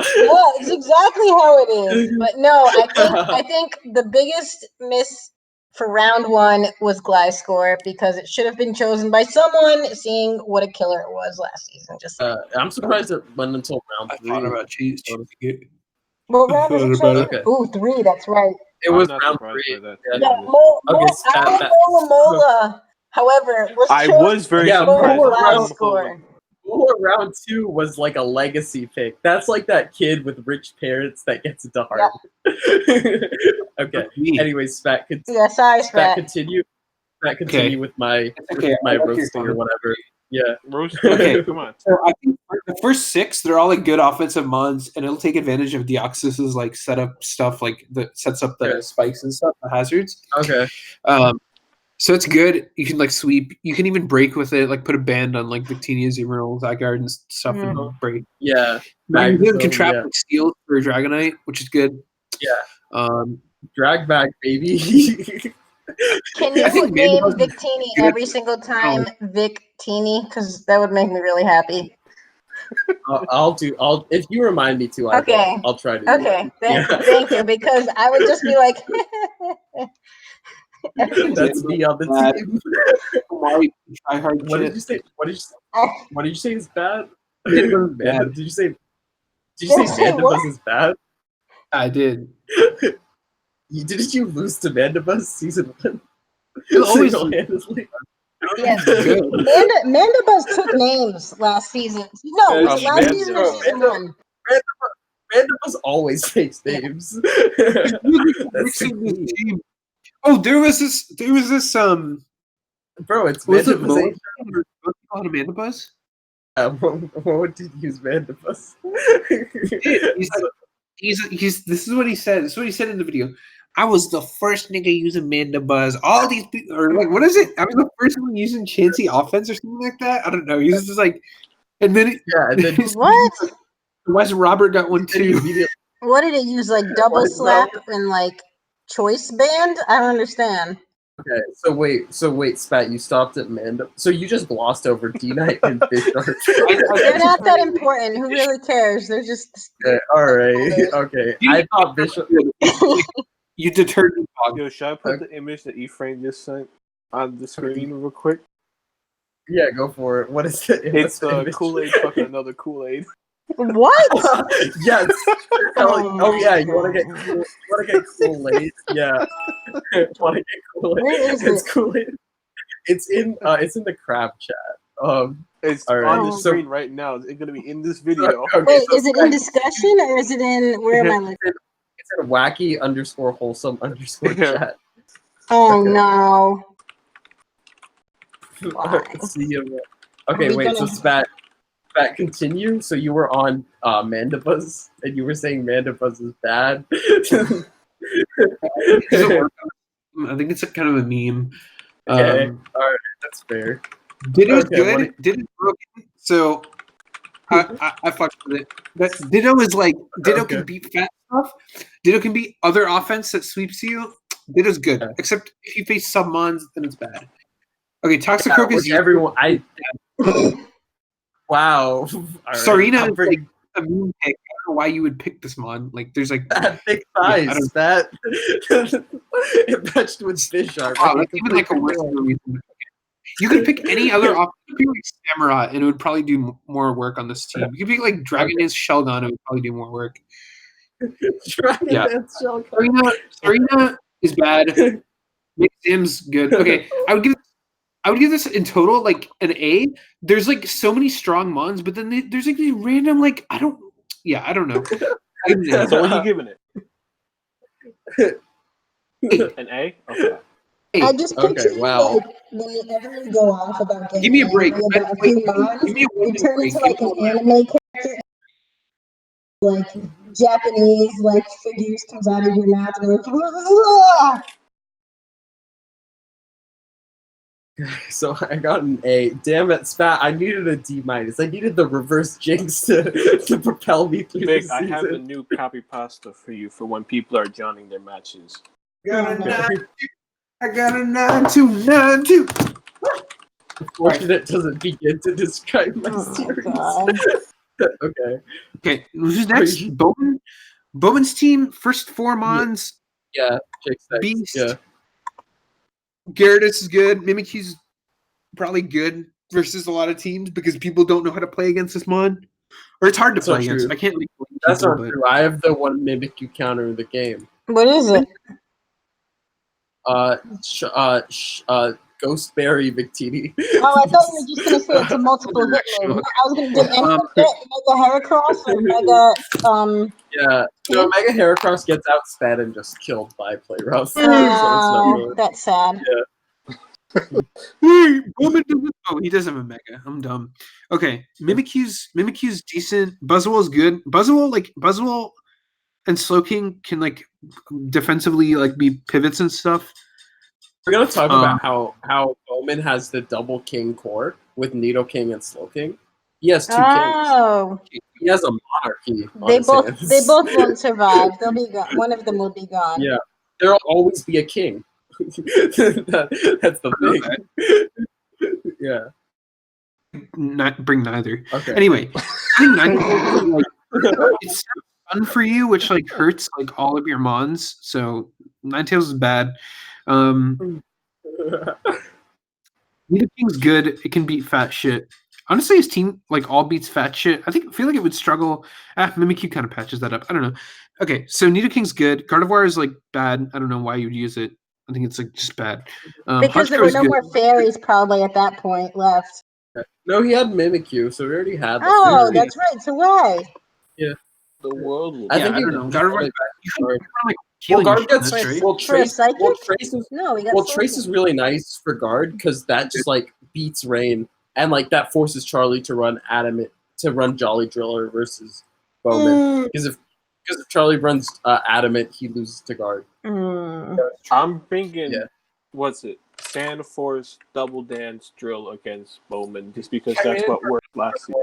it's exactly how it is. But no, I think the biggest miss for round 1 was Gliscor because it should have been chosen by someone, seeing what a killer it was last season. Just I'm surprised it went until round 3. I thought about cheese. what round was it chosen? Okay. Ooh, 3. That's right. It was round 3. Yeah, Mola. However, I was very surprised. Round 2 was like a legacy pick. That's like that kid with rich parents that gets into Harvard. Okay. Anyways, Spat. Yeah, sorry, Spat. Continue. Spat, continue with my roasting or whatever. Yeah. Okay. Come on. So I think the first 6, they're all like good offensive mons, and it'll take advantage of Deoxys's like setup stuff, like that sets up the spikes and stuff, the hazards. Okay. So it's good. You can like sweep. You can even break with it, like put a band on like Victinia's Emerald, Zygarde and stuff, and break. Yeah. You can trap like Steel for Dragonite, which is good. Yeah. Drag back, baby. Can you name Victini every single time Victini? Because that would make me really happy. I'll if you remind me to. I'll try to. Okay, thank you. Because I would just be like. That's me on the team. What did you say? What did you say is bad? Did you say Mandibus is bad? I did. Didn't you lose to Mandibus season 1? Always single-handedly. Yes. Mandibus took names last season. No, was it last season or season 1? Mandibus always takes names. That's oh, there was this bro, it's Mandibus. Mandibus? What did you use Mandibus? He's this is what he said. This is what he said in the video. I was the first nigga using Mandibus. All these people are like, what is it? I was the first one using Chansey offense or something like that. I don't know. He's just like, and then what? Wes Robert got one too. What did it use? Like double slap and like choice band? I don't understand. Okay, so wait, Spat, you stopped at Manda. So you just glossed over D-Knight and Bisharp. They're not that important. Who really cares? They're just. Okay, alright, okay. I thought Bishop. You deterred me. Yo, should I put the image that Ephraim just sent on the screen real quick? Yeah, go for it. What is it? It's Kool-Aid fucking another Kool-Aid. What? Yes. Oh yeah, you want to get Kool-Aid? Yeah. Want to get Kool-Aid? Where is It's it? Kool-Aid. It's in the crab chat. It's Alright, on the screen right now. It's gonna be in this video. Okay, Wait, so is it in discussion or is it in? Where am I looking? it's in wacky_wholesome_ chat. Oh Okay. no. Why? See you. Okay, we wait. So gonna- Spat, continue. So you were on Mandibuzz, and you were saying Mandibuzz is bad. I think it's a kind of a meme. Okay, all right, that's fair. Ditto's Okay, good. Ditto's broken. So I fucked with it. But Ditto is like Ditto Okay. can beat fat stuff. Ditto can beat other offense that sweeps you. Ditto's good, Okay. except if you face submons, then it's bad. Okay, Toxicroak is everyone. Wow. All right, Sarina I'm is like a meme pick. I don't know why you would pick this mod. Like, there's like that big I thighs. That it matched with Bisharp. wow, that's even like a worse reason. You could pick any other option. You could pick like Samurott, and it would probably do more work on this team. You could pick like Dragon Dance Sheldon, it would probably do more work. Dragon Yeah. Dance Shell. Sarina is bad. Zim's good. Okay, I would give this in total like an A. There's like so many strong mons, but then there's like these random like I don't know. So what are you giving it? An A? Okay. I just picture you, wow. like whenever you go off about getting Give me a break. angry about a few moms, Give me a you turn break. into like an anime character, like Japanese like figures comes out of your mouth and you're like, "Ugh!" So I got an A. Damn it, Spat! I needed a D-. I needed the reverse jinx to propel me through Vic, the I season. have a new copy pasta for you for when people are joining their matches. I got a 9292. Unfortunate doesn't begin to describe my Oh my series. God. Okay. Okay, who's next? Bowman. Bowman's team, first four mons. Yeah. Jinx next. Beast. Yeah. Gyarados is good. Mimikyu's probably good versus a lot of teams because people don't know how to play against this mon. Or it's hard to That's not play against. true. I can't really blame That's people, not but- true. I have the one Mimikyu counter in the game. What is it? Ghostberry Victini. Oh, I thought you were just gonna say it's a multiple hit move. I was gonna do anyone get Mega Heracross or Mega Yeah. No, Mega Heracross gets outspat and just killed by Play Rough. That's sad. Hey, Bowman doesn't. Oh, he does have a mega. I'm dumb. Okay, Mimikyu's decent. Buzzwole is good. Buzzwole and Slowking can like defensively like be pivots and stuff. We're gonna talk about how Bowman has the double king core with Nidoking and Slowking. He has two kings. Oh, He has a monarchy. On they his both hands. won't survive. They'll be gone. One of them will be gone. Yeah, there'll always be a king. That's the thing. Yeah. Not bring neither. Okay. Anyway, I think Ninetales, like, it's fun for you, which like hurts like all of your mons. So Ninetales is bad. Nidoking's good. It can beat fat shit. Honestly, his team like all beats fat shit. I feel like it would struggle. Mimikyu kind of patches that up. I don't know. Okay, so Nidoking's good. Gardevoir is like bad. I don't know why you'd use it. I think it's like just bad. Because there were no more fairies probably at that point left. No, he had Mimikyu, so we already had. Oh, that's right. So why? Yeah. The world will I think I don't know. Gardevoir. Like, You can run, like well, healing guard machine, gets that's right. well, For a Trace. psychic? Well, Trace is No, we got. well, Trace is really nice for guard because that just like beats Rain and like that forces Charlie to run Jolly Driller versus Bowman because if Charlie runs Adamant, he loses to guard. I'm thinking, Yeah. what's it? Sand Force Double Dance Drill against Bowman, just because that's what worked last season.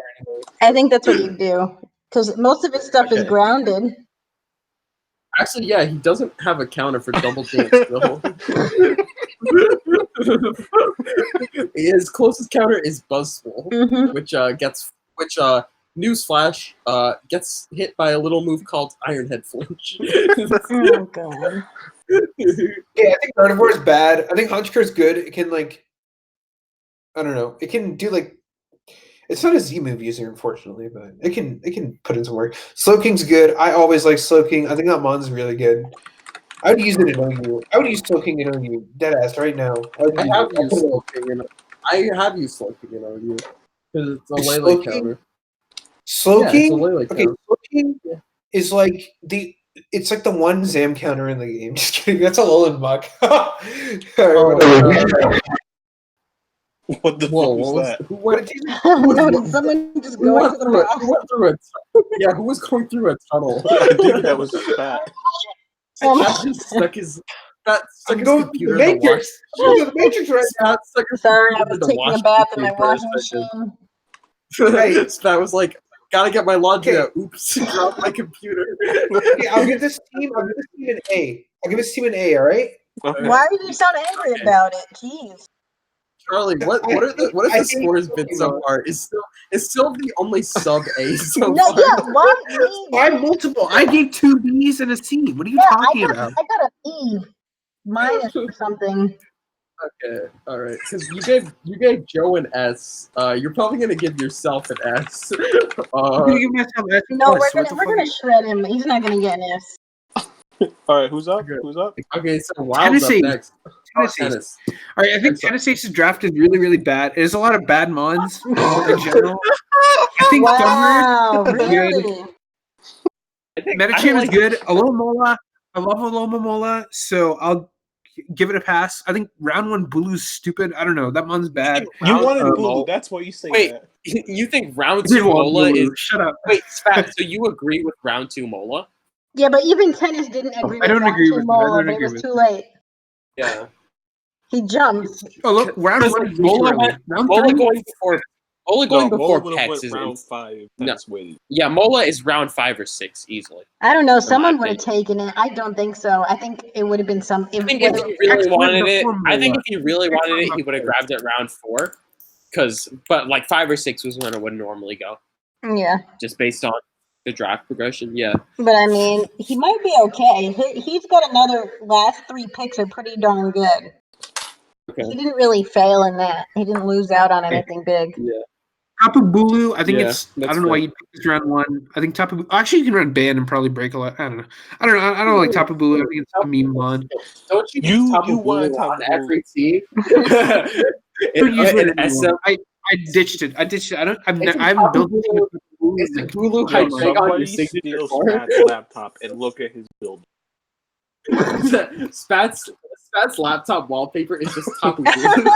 I think that's what you do because most of his stuff is Okay. grounded. Actually, yeah, he doesn't have a counter for Double Dance Drill. His closest counter is Buzzswole, Mhm. which newsflash gets hit by a little move called Ironhead Flinch. Oh god. Yeah, I think Carnivore is bad. I think Hunchker is good. It can like, I don't know. It can do like, it's not a Z move user, unfortunately, but it can put in some work. Slowking's good. I always like Slowking. I think that mon's really good. I would use it in OU. I would use Slowking in OU. Deadass right now. I have used Slowking in OU because it's a Lele counter. Slowking? Yeah, it's a Lele Okay, counter. Slowking is like it's like the one Zam counter in the game. Just kidding. That's a Alolan Muck. What the fuck was that? Who went, No, did someone just who go went into the through it? house? Who went through it? Yeah, who was going through a tunnel? I think that was Spat. Spat just stuck his computer in the wash. The Matrix right now. Spat stuck his Sorry, I computer in was the taking a washing bath in my machine for a washing second. machine. Spat was like, gotta get my laundry out. Oops, dropped my computer. Okay, I'll give this team an A. I'll give this team an A, alright? Okay. Why do you sound angry about it? Jeez. Charlie, what have the scores been so far? Is still the only sub A so No, far. yeah, why me? I'm multiple. I gave 2 B's and a C. What are you Yeah, talking about? I got a B minus or something. Okay, all right. Because you gave Joe an S. You're probably gonna give yourself an S. I'm gonna give myself an S. No, plus. we're gonna shred him. He's not gonna get an S. All right, who's up? Okay. Who's up? Okay, so Wild's up Tennessee. next. Tennis. All right, I think Tennessee's draft is really, really bad. There's a lot of bad mons in general. I think Wow, Summer is good. really? Medicham is good. Alomola. I love Alomola, so I'll give it a pass. I think round 1 Bulu's stupid. I don't know. That mon's bad. You wanted Mola. Bulu. That's why you say Wait, that. you think round I did 2 want Mola Bulu. is? Shut up. Wait, Spat. So you agree with round 2 Mola? Yeah, but even Tennis didn't agree I with don't agree Round with 2 that. I Mola, don't but it agree was with too late. Yeah. He jumped. Oh look, round 1 is way too early. Round Mola 3. going before Mola would have Pex went is round 5. No. That's waited. Yeah, Mola is round 5 or 6 easily. I don't know. my Someone would have opinion. taken it. I don't think so. I think it would have been some. I think if he really wanted it, he would have Mola. grabbed it round 4. But like 5 or 6 was when it would normally go, Yeah, just based on the draft progression. Yeah. but I mean, he might be okay. He's got another last 3 picks are pretty darn good. Okay. He didn't really fail in that. He didn't lose out on anything big. Yeah. Tapu Bulu, I think Yeah, it's. I that's don't know why fair. you picked this round 1. I think Tapu. Actually, you can run ban and probably break a lot. I don't know. I don't like Tapu Bulu. I think it's a meme mod. Don't you You Tapu wanted Bulu Tapu on Bulu. every team? Don't use it in anymore. SM, I ditched it. I don't. Isn't I haven't built it. Isn't Bulu Yo, hype big on your somebody signature steal card? Spat's laptop and look at his build. Spat's laptop wallpaper is just Tapu Bulu.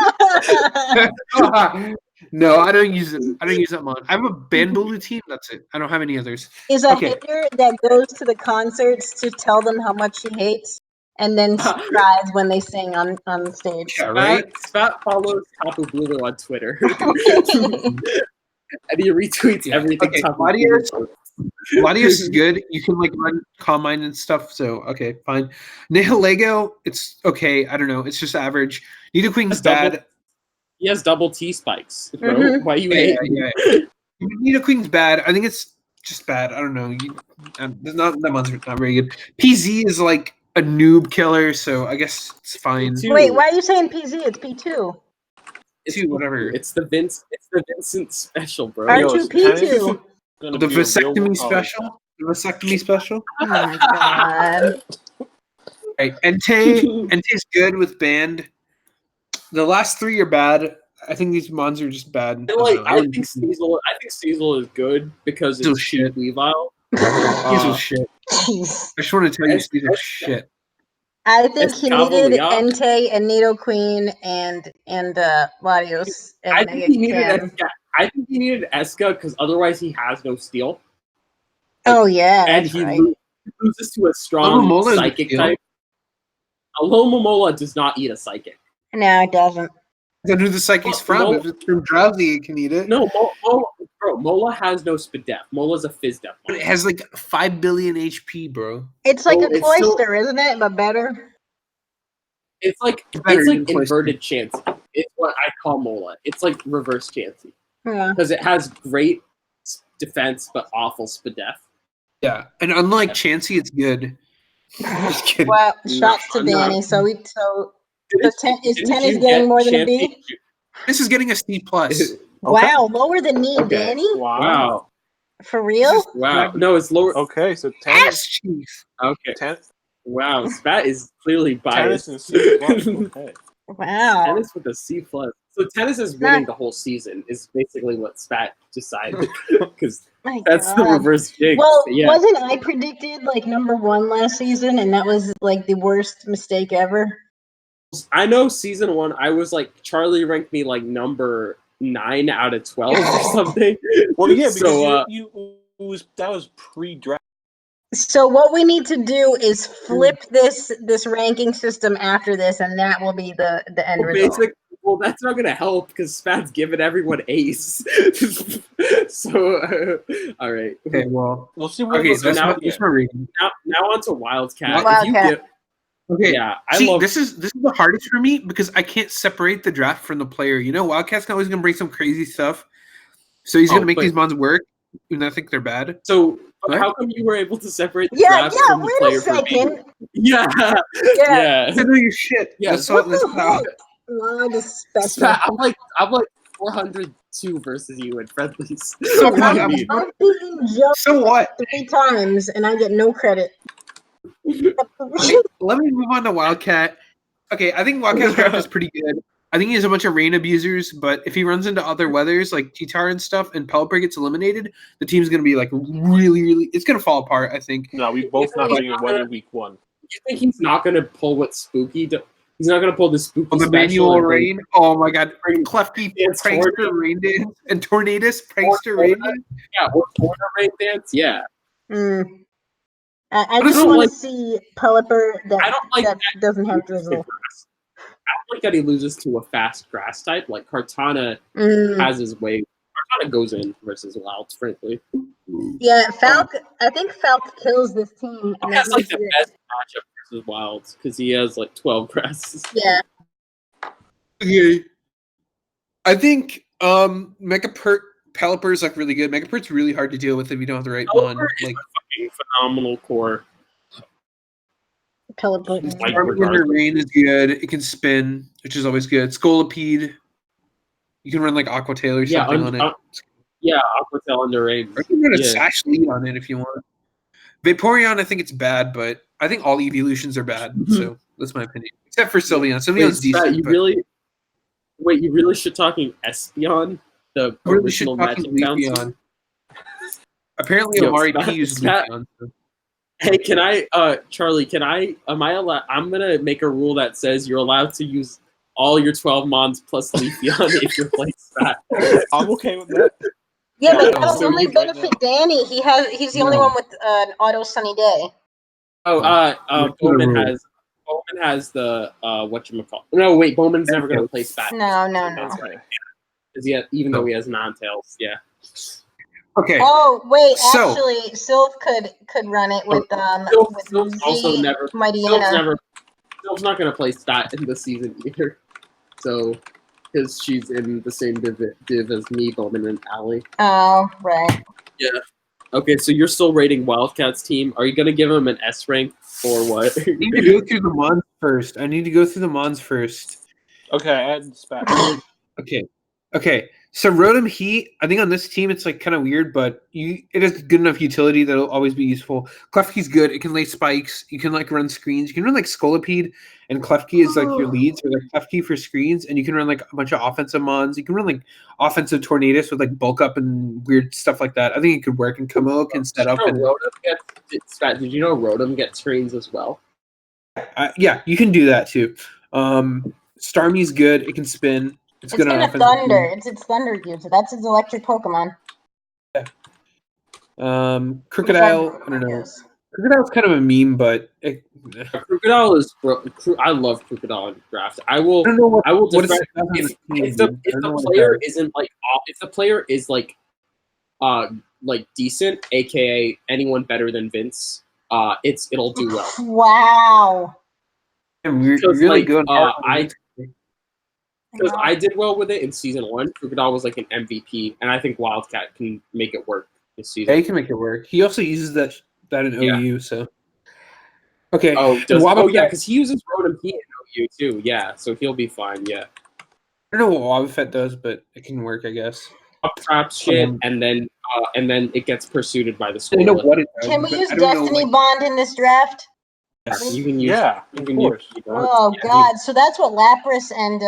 No, I don't use it. I don't use that mod. I have a ban Bulu team. That's it. I don't have any others. Is a Okay. hater that goes to the concerts to tell them how much he hates, and then cries when they sing on stage. Yeah, right. Spat follows Tapu Bulu on Twitter. And he retweets everything Okay, Tapu Latios. Bulu. Latios is good. You can like run Combine and stuff. So okay, fine. Nihilego, it's okay. I don't know. It's just average. Nidoqueen's bad. He has double T spikes, bro. Mhm. Why you Yeah, hate? Nidoqueen's bad. I think it's just bad. I don't know. There's not that one's not very good. PZ is like a noob killer, so I guess it's fine. P2. Wait, why are you saying PZ? It's P2. Two, whatever. It's the Vincent special, bro. R2 P2. The vasectomy special. The vasectomy special. Oh my god. Right. Entei's good with band. The last 3 are bad. I think these mons are just bad. I think Cecil is good because Cecil's it's shit. cheap Weavile. These are shit. Jeez. I just want to tell you, these are It's- shit. I think It's he needed Cavalier. Entei and Nidoqueen and Latios. And I think he needed Eska. I think he needed Eska because otherwise he has no steal, Oh yeah, and that's he right. loses to a strong Alomola is a psychic steal. type. Alomomola does not eat a psychic. No, it doesn't. Then who the psychic's from? If it's from Drowsy, it can eat it. No, Mola has no Spadef. Mola's a Fizdef. But it has like 5 billion HP, bro. It's like Oh, a it's still- Cloyster, isn't it? But better. It's like inverted Chansey. It's what I call Mola. It's like reverse Chansey. Yeah. Because it has great defense but awful Spadef. Yeah, and unlike Chansey, it's good. Just kidding. Well, shots to Danny. So 10 is getting more than a B. This is getting a C plus. Wow, lower than me, Danny. Wow. For real? Wow. No, it's lower. Okay, so 10. Yes, chief. Okay. 10. Wow, Spat is clearly biased. Tennis and C plus. Okay. Wow. Tennis with a C plus. So tennis is winning the whole season is basically what Spat decided because that's the reverse jinx. Well, yeah. Wasn't I predicted like #1 last season, and that was like the worst mistake ever? I know season 1, I was like Charlie ranked me like number 9 out of 12 or something. Well, yeah, because that was pre-draft. So what we need to do is flip this ranking system after this, and that will be the end result. Well, that's not gonna help because Spat's giving everyone ace. So, all right. Okay, well, we'll see what so now on to Wildcat. Okay, yeah, this is the hardest for me because I can't separate the draft from the player. You know, Wildcat's always gonna bring some crazy stuff, so he's gonna make these mons work, and I think they're bad. So how come you were able to separate the draft from the player? Wait a second. Yeah. I know your shit. Yeah. That's what this Spat, I'm like 402 versus you in friendlies. I'm beating Joe so what? 3 times, and I get no credit. Let me move on to Wildcat. Okay, I think Wildcat's draft is pretty good. I think he has a bunch of rain abusers, but if he runs into other weathers like T-Tar and stuff and Pelipper gets eliminated, the team's going to be like really, it's going to fall apart, I think. No, we both not getting a weather week 1. You think he's not going to pull what Spooky he's not going to pull the Spooky the manual rain? Oh my god. Klefki prankster rain dance and Tornadus prankster rain dance? Yeah, or Tornado rain dance? Yeah. I just want to see Pelipper that doesn't have drizzle. I don't like that he loses to a fast grass type. Like Kartana has his way. Kartana goes in versus Wilds, frankly. Yeah, Falk. I think Falk kills this team. And that's like the best matchup versus Wilds because he has like 12 grasses. Yeah. Okay. I think Megapert Pelipper is like really good. Megapert's really hard to deal with if you don't have the right one. Like a fucking phenomenal core. Pelipper. Rain is good. It can spin, which is always good. Scolipede. You can run like Aquatail or something on it. Aquatail under rain. Or you can run a Sash lead on it if you want. Vaporeon, I think it's bad, but I think all evolutions are bad. So that's my opinion. Except for Sylveon. Sylveon's decent. You really should talking Espeon, the original Magic Bounce. Apparently, Amari P uses Leafeon. So. Hey, Charlie, am I allowed? I'm going to make a rule that says you're allowed to use all your 12 mons plus Leafeon if you're playing Spat. I'm okay with that. Yeah, but that'll only benefit Danny. He's the only one with an auto sunny day. Bowman has the whatchamacallit. No, wait, Bowman's never going to play Spat. No. That's right. Even though he has non-tails, yeah. Okay. Oh wait, actually, Sylph could run it with Sylph's also never. Sylph's not going to play Stat in this season either. So, because she's in the same div as me, Bowman, and Allie. Oh, right. Yeah. Okay, so you're still rating Wildcats team. Are you going to give him an S rank or what? I need to go through the mons first. Okay, add Spat. Okay. So Rotom Heat, I think on this team it's like kind of weird, but it has good enough utility that it'll always be useful. Klefki's good. It can lay spikes. You can like run screens. You can run like Scolipede, and Klefki is like your leads, or like Klefki for screens, and you can run like a bunch of offensive mons. You can run like offensive Tornadus with like bulk up and weird stuff like that. I think it could work, and Kamo can set up. Did you know Rotom gets screens as well? Yeah, you can do that too. Starmie's good. It can spin. It's good on offensive. Thunder. It's its Thunder user. That's its electric Pokemon. Yeah. Crocodile. I don't know. Crocodile's kind of a meme, but Crocodile is. I love Crocodile in draft. I will. If the player is like decent, aka anyone better than Vince, it'll do well. Wow. really good. Because I did well with it in season 1. Crocodile was like an MVP, and I think Wildcat can make it work this season. Yeah, he can make it work. He also uses that in OU, so. Okay. Oh, yeah, because he uses Rotom P in OU too. Yeah, so he'll be fine. Yeah. I don't know what Wobbuffet does, but it can work, I guess. Up trap shit, and then it gets pursued by the school. I know what it does. Can we use Destiny Bond in this draft? Yes. You can use. Yeah, of course. Oh God! So that's what Lapras and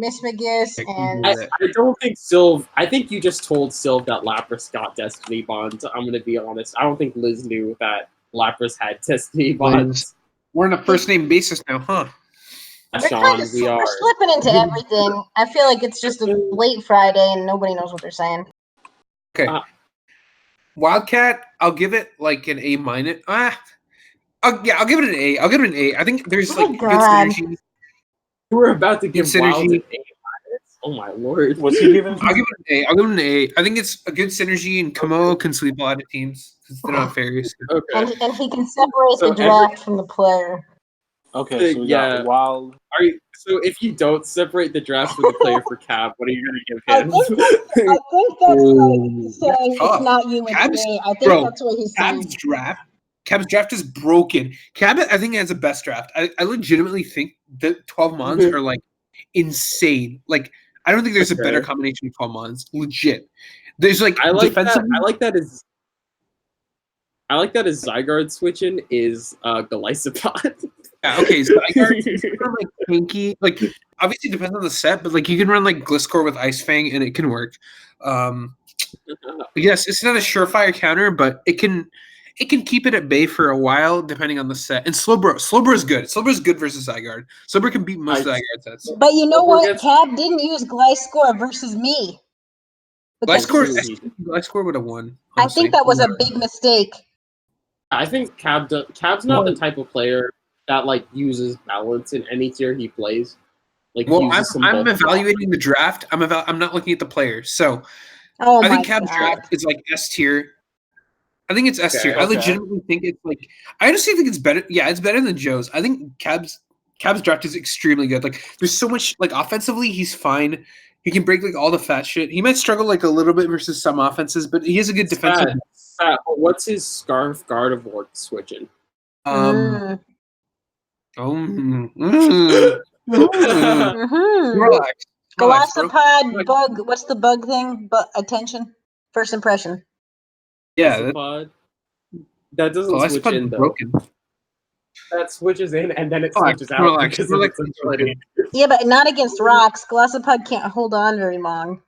Mismagus and. I don't think Sylv. I think you just told Sylv that Lapras got Destiny Bonds. I'm gonna be honest. I don't think Liz knew that Lapras had Destiny Bonds. We're on a first name basis now, huh? We're Sean, we're slipping into everything. I feel like it's just a late Friday and nobody knows what they're saying. Okay. Wildcat, I'll give it like an A-. I'll give it an A. I'll give it an A. I think there's good synergy. We're about to give synergy. Wild an A-. Oh my lord! What's he giving? I'll give it an A. I'll give it an A. I think it's a good synergy, and Kamo can sweep a lot of teams because they're not fairies. Okay. And he can separate the draft from the player. Okay, so we got Wild. So if you don't separate the draft from the player for Cab, what are you going to give him? I think that's like saying it's not you, it's me. I think that's what he's saying. Cab's draft is broken. Cab, I think, has the best draft. I legitimately think that 12 Mons are like insane. Like, I don't think there's a better combination of 12 Mons. Legit. There's like defensively. I like that as Zygarde switching is Galisopod. Yeah, okay, Zygarde is like tanky. Like, obviously it depends on the set, but like you can run like Gliscor with Ice Fang and it can work. Yes, it's not a surefire counter, but it can keep it at bay for a while depending on the set. And Slowbro is good. Slowbro is good versus Zygarde. Slowbro can beat most Zygarde sets. But you know what? Cab didn't use Gliscor versus me. Gliscor would have won. Honestly. I think that was a big mistake. I think Cab's not the type of player that like uses balance in any tier he plays. Like, I'm evaluating the draft. I'm not looking at the players. So I think Cab's draft is like S tier. I think it's S tier. Okay. I legitimately think it's like. I honestly think it's better. Yeah, it's better than Joe's. I think Cab's draft is extremely good. Like, there's so much. Like, offensively, he's fine. He can break like all the fat shit. He might struggle like a little bit versus some offenses, but he has a good defensive. What's his Scarf Gardevoir switching? Relax. Golisopod bug. What's the bug thing? Attention. First impression. Yeah. That doesn't switch in though. Broken. That switches in and then it switches out. Yeah, but not against rocks. Golisopod can't hold on very long.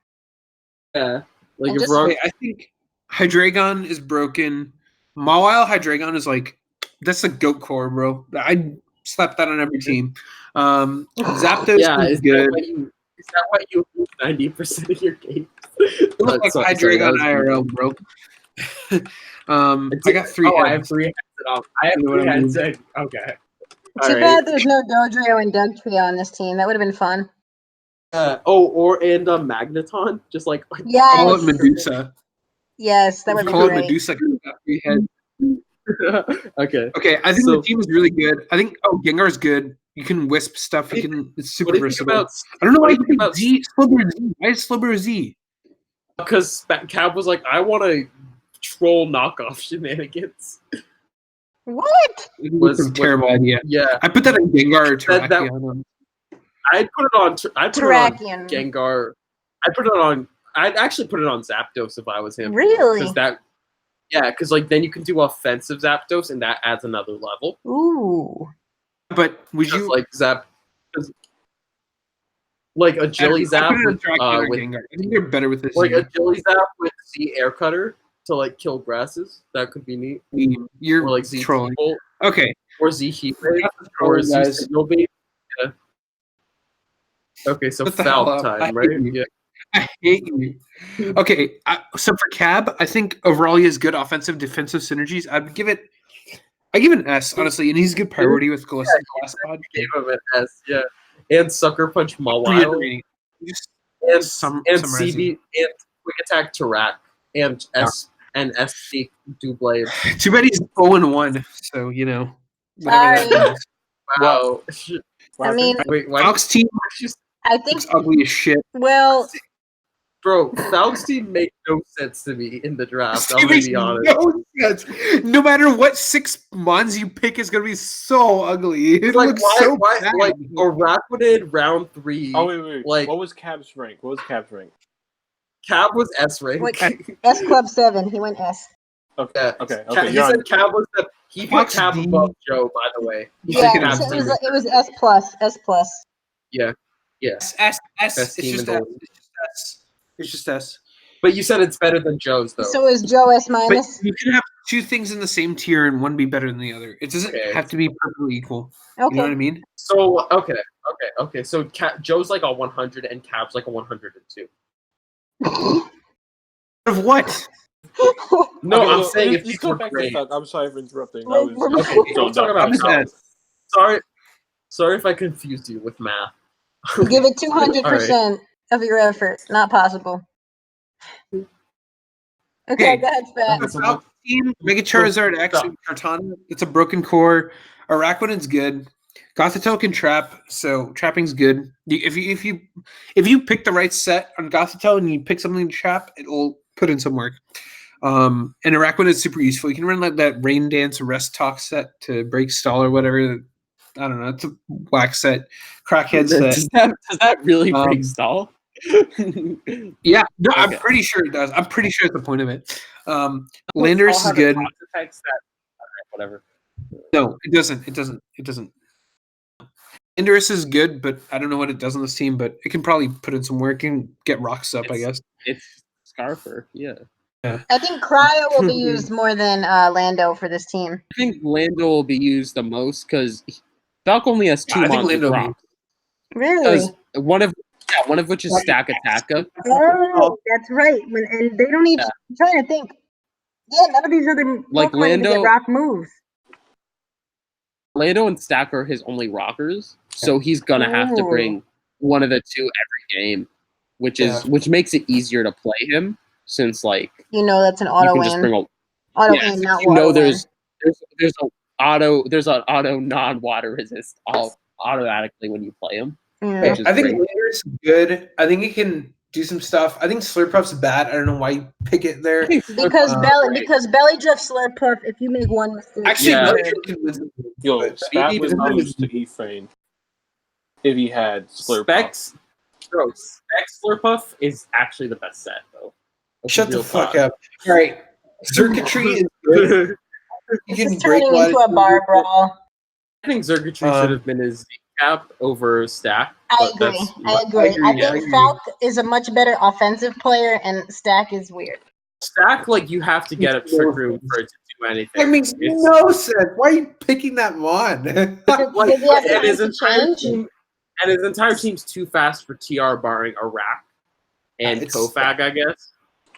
Yeah. Like I think Hydreigon is broken. Mawile Hydreigon is like, that's a goat core, bro. I'd slap that on every team. Zapdos is good. Is that why you lose 90% of your games? Look like Hydreigon IRL, bro. I got 3 heads. I have 3 heads. I have 3 heads. Okay. Too bad there's no Dodrio and Dugtrio on this team. That would have been fun. And Magneton, just like call it Medusa. Yes, that would be great. Call it Medusa. Got 3 heads. Okay. I think the team is really good. I think Gengar is good. You can wisp stuff. It's super versatile. I don't know why you think Z. Slowbro Z. Why is Slowbro Z? Because Cab was like, I want to troll knockoff shenanigans. What? It was a terrible idea. Yeah, I put that on Gengar or Terrakion. I put it on Gengar. I'd actually put it on Zapdos if I was him. Really? Because like then you can do offensive Zapdos and that adds another level. Ooh. But would you like like Agility Zap with I think you're better with this. Like Agility Zap with Z Air Cutter to like kill grasses. That could be neat. You're or like Z trolling. Bolt, okay. Or Z Heat Wave or Z Signal Beam. Yeah. Okay, so foul time, right? Yeah. I hate you. Okay, so for Cab, I think overall he has good offensive, defensive synergies. I give it an S, honestly, and he's a good priority with Gliscor. Gave him an S, yeah. And Sucker Punch Mawile. And CB and Quick Attack Tarak and SC Doublade. Too bad he's 0-1, so you know. Sorry. Wow. I mean, wait, why? Fox team I think. looks ugly as shit. Well, Bro, Falc's team made no sense to me in the draft. I'm It gonna makes be honest. no sense. No matter what 6 mons you pick, is gonna be so ugly. It Like looks why? so Why? bad. Like Araquanid round 3. Oh wait. Like What was Cab's rank? Cab was S rank. what, S Club 7. He went S. Okay. He said Cab was the. He put Fox Cab D. above Joe, by the way. He Yeah, said so Cab's it was S plus. S plus. Yeah. S. Best It's team just in S. the league. It's just S. But you said it's better than Joe's though. So is Joe S But minus? you can have 2 things in the same tier and one be better than the other. It doesn't Okay. have to be perfectly equal. Okay. You know what I mean? So okay. So Joe's like a 100 and Cab's like a 102. Of what? No, Okay, I'm saying if let's these go were back great. to Falc. I'm sorry for interrupting. We're- That was Okay, so I'm talking dumb. about I'm Falc. Sorry if I confused you with math. Give it 200% of your effort. Not possible. Okay, go ahead, Spat. The Falcon team, Mega Charizard X and Kartana, it's a broken core. Araquanid's good. Gothitelle can trap, so trapping's good. If you pick the right set on Gothitelle and you pick something to trap, it'll put in some work. And Araquanid is super useful. You can run like that Rain Dance Rest Talk set to break stall or whatever. I don't know. It's a whack set, crackhead set. Does that really break stall? Yeah, no, I'm Okay. pretty sure it does. I'm pretty sure that's the point of it. Landorus is good. Whatever. No, it doesn't. It doesn't. Landorus is good, but I don't know what it does on this team. But it can probably put in some work and get rocks up. I guess. It's Scarfer, yeah. I think Cryo will be used more than Lando for this team. I think Lando will be used the most because Falc only has 2 I think monsters Lando. rocks. Really? One of which is Stack Attacka. Oh, that's right. And they don't even. I'm trying to think. Yeah, none of these other Like Pokemon even get Lando- rock moves. Lando and Stack are his only rockers, so he's gonna have to bring one of the 2 every game, which makes it easier to play him since like That's an you auto can just bring win. a Auto win, not you water know win. there's an auto non-water resist automatically when you play him. Yeah. Which is I think great. Landorus is good. I think it can do some stuff. I think Slurpuff's bad. I don't know why you pick it there. Because belly drift Slurpuff, if you make one mistake, Actually, Yeah. Belly Drift can win some games, Yo, but Spat Speedy would doesn't lose to E-Frame if he had Slurpuff. Specs Slurpuff is actually the best set though. That's shut a the real fuck talk. up. All right, Circuitry is good. You this can is break turning one. into a bar brawl. I think Zergatry should have been his cap over Stack. I but agree. that's- I agree. I yeah, I think agree. Falc is a much better offensive player, and Stack is weird. Stack, like you have to get a trick room for it to do anything. That makes no sense. Why are you picking that mon? Does he have and his time to entire change? team, and his entire team's too fast for TR, barring Iraq and It's- Kofag, I guess.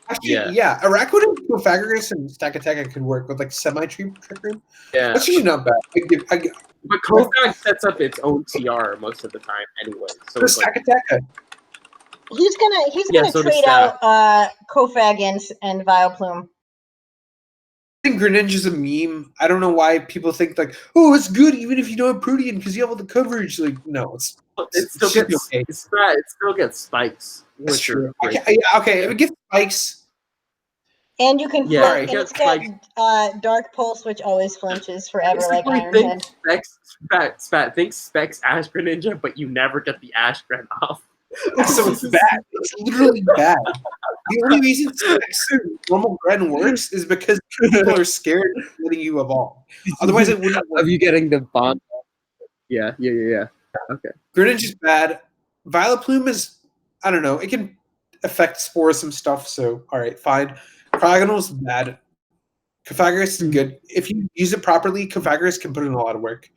Actually, yeah. Araquanid and Pythagoras and Stack Attack could work with like semi-trick room. Yeah, That's usually not bad. but Kofag sets up its own TR most of the time anyway. So The it's like, Stack Attack. He's gonna Yeah, so does trade Stack. out Kofag and Vileplume. I think Greninja is a meme. I don't know why people think like, oh, it's good even if you don't have Protean because you have all the coverage. Like, no, it still should be gets okay. it still gets spikes. That's which are true. great. Okay, if it gets spikes. And you can Yeah, flinch, alright, and it's got like- Dark Pulse, which always flinches forever, like Basically, Iron think Head. Spat thinks Specs Ash Greninja, but you never get the Ash Gren off. So it's bad. It's literally bad. The only reason normal Gren works is because people are scared of letting you evolve. Otherwise, it wouldn't work. Of you getting the bond. Yeah. Okay. Greninja's bad. Vileplume is, I don't know, it can affect Spore some stuff, so alright, fine. Cryogonal's bad. Pythagoras is good. If you use it properly, Pythagoras can put in a lot of work.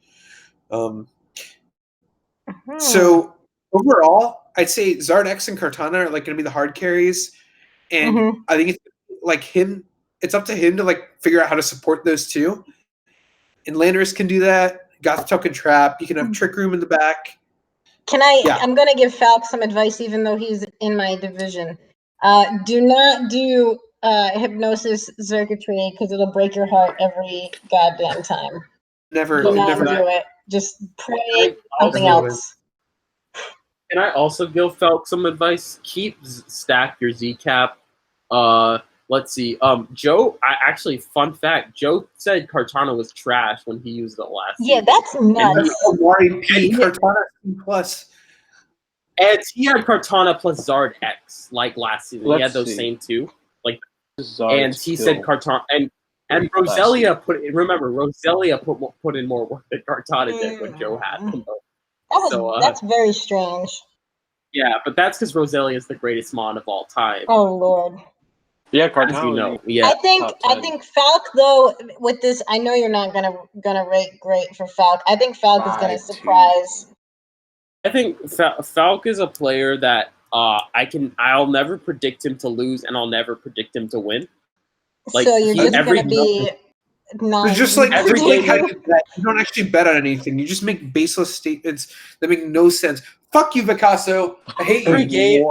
So overall, I'd say Zard X and Kartana are like going to be the hard carries, and I think it's like him. It's up to him to like figure out how to support those two. And Landorus can do that. Gothitelle can trap. You can have Trick Room in the back. Can I? Yeah. I'm gonna give Falc some advice, even though he's in my division. Do not do Hypnosis Circuitry because it'll break your heart every goddamn time. Never, Do not never. do it. Just pray Like, something also- else. Can I also give Falk some advice? Stack your Z cap. Let's see. Joe. Fun fact. Joe said Cartana was trash when he used it last. Yeah, season. that's nuts. Amari P. and- Cortana C+. And he had Cartana plus Zard X like last season. He had Let's those see. same two. Zard And he said Cartana and Roselia Roselia put in more work than Cartana did when Joe had him. That's very strange. Yeah, but that's because Roselia is the greatest mon of all time. Oh Lord. Yeah, As Cartana. you know, yeah. I think Falk though with this, I know you're not gonna rate great for Falk. I think Falk is gonna 5-2. surprise. I think Falk is a player that I'll never predict him to lose, and I'll never predict him to win. Like, so you're just every- gonna be non. It's just like Every it's like game- how you bet. You don't actually bet on anything. You just make baseless statements that make no sense. Fuck you, Picasso. I hate every you.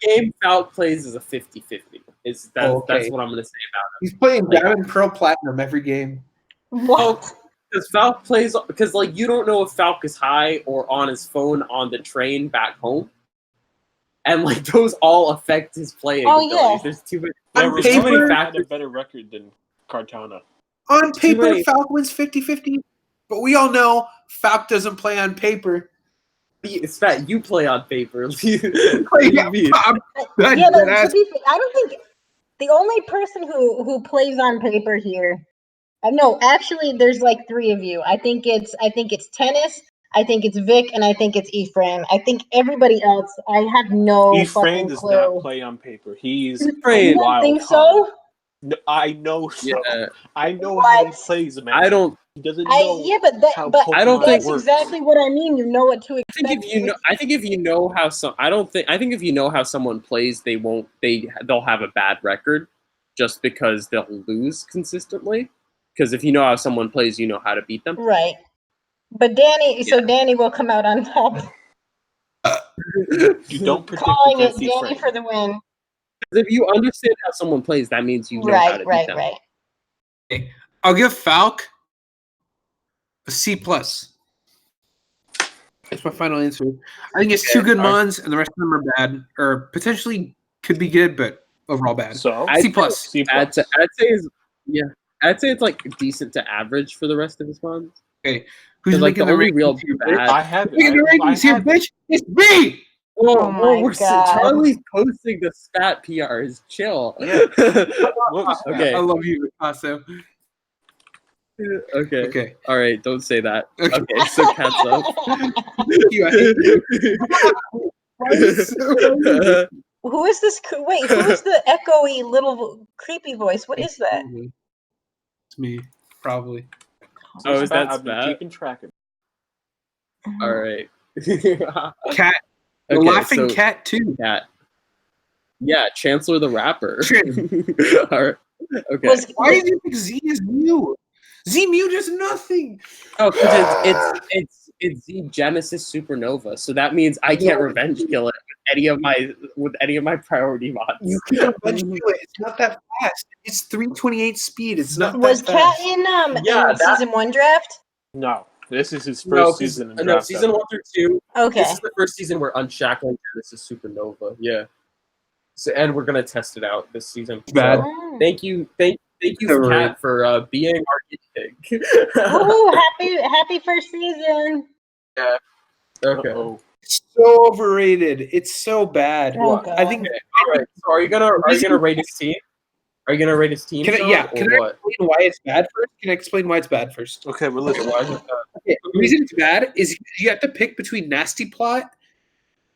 game Falk plays is a 50-50. That's Okay. what I'm gonna say about him. He's playing Like- Diamond Pearl Platinum every game. What? Because Falk plays like you don't know if Falk is high or on his phone on the train back home, and like those all affect his playing Oh, abilities. yeah. There's too many. Yeah, On There's too many paper- had a factors. better record than Cartana. On paper, many- Falk wins 50-50. But we all know Falk doesn't play on paper. It's that you play on paper. Yeah, Yeah, Yeah, but to be fair, I don't think the only person who plays on paper here. No, actually, there's like three of you. I think it's Tennis. I think it's Vic, and I think it's Ephraim. I think everybody else, I have no Ephraim fucking does clue. not play on paper. He's Ephraim- You don't wild think card. so? No, I know so. Yeah, I know how he What? plays, man. I don't. He doesn't know. Yeah, but how I don't Pokemon that's think- works. exactly what I mean. You know what to I expect. think if you know, I think if you know how some, I don't think. I think if you know how someone plays, they'll have a bad record, just because they'll lose consistently. Because if you know how someone plays, you know how to beat them. Right. But Danny, so Danny will come out on top, You don't predict calling it against Danny Ephraim. for the win. If you understand how someone plays, that means you know how to beat them. Right. I'll give Falk a C+. That's my final answer. I think it's two good mons, and the rest of them are bad, or potentially could be good, but overall bad. So C+. C+. I'd say it's like decent to average for the rest of his mons. Okay, who's Like making the only rankings real here, bad. bitch? I have Making the it. rankings here, bitch. It's me. Whoa, Oh my God. Charlie's posting the Spat PRs. Chill. Yeah. Whoops. Okay. I love you, Picasso. Okay. Okay. All right. Don't say that. Okay. Okay. So cats up. You, I hate you. Why are you so- Who is this? Wait, who is the echoey little creepy voice? What is that? It's me, probably. Oh, is that I've been Spat? keeping track of it. All right. Cat. The Okay, laughing so- cat too. Cat. Yeah, Chancellor the Rapper. All right. Okay. Why do you think Z is Mew? Z Mew does nothing. Oh, because it's the Genesis Supernova, so that means I can't revenge kill it with any of my priority mods. You can revenge kill it. It's not that fast. It's 328 speed. It's not Was that Cat fast. in Yeah, in season 1 draft? No, this is his first No, season in no, draft. season 1 through 2. Okay. This is the first season we're unshackling Genesis Supernova. Yeah. So, and we're gonna test it out this season. Bad. So, Oh. thank you, Alright. Kat, for being our guinea pig. Ooh, happy first season. Okay. Uh-oh. So overrated. It's so bad. Oh, God. I think. Okay. All right. So are you gonna rate his team? Are you gonna rate his team? Can I, Sean, yeah. or Can I what? explain why it's bad first? Can I explain why it's bad first? Okay, we're Okay, listening. why is it Okay, the reason it's bad is you have to pick between Nasty Plot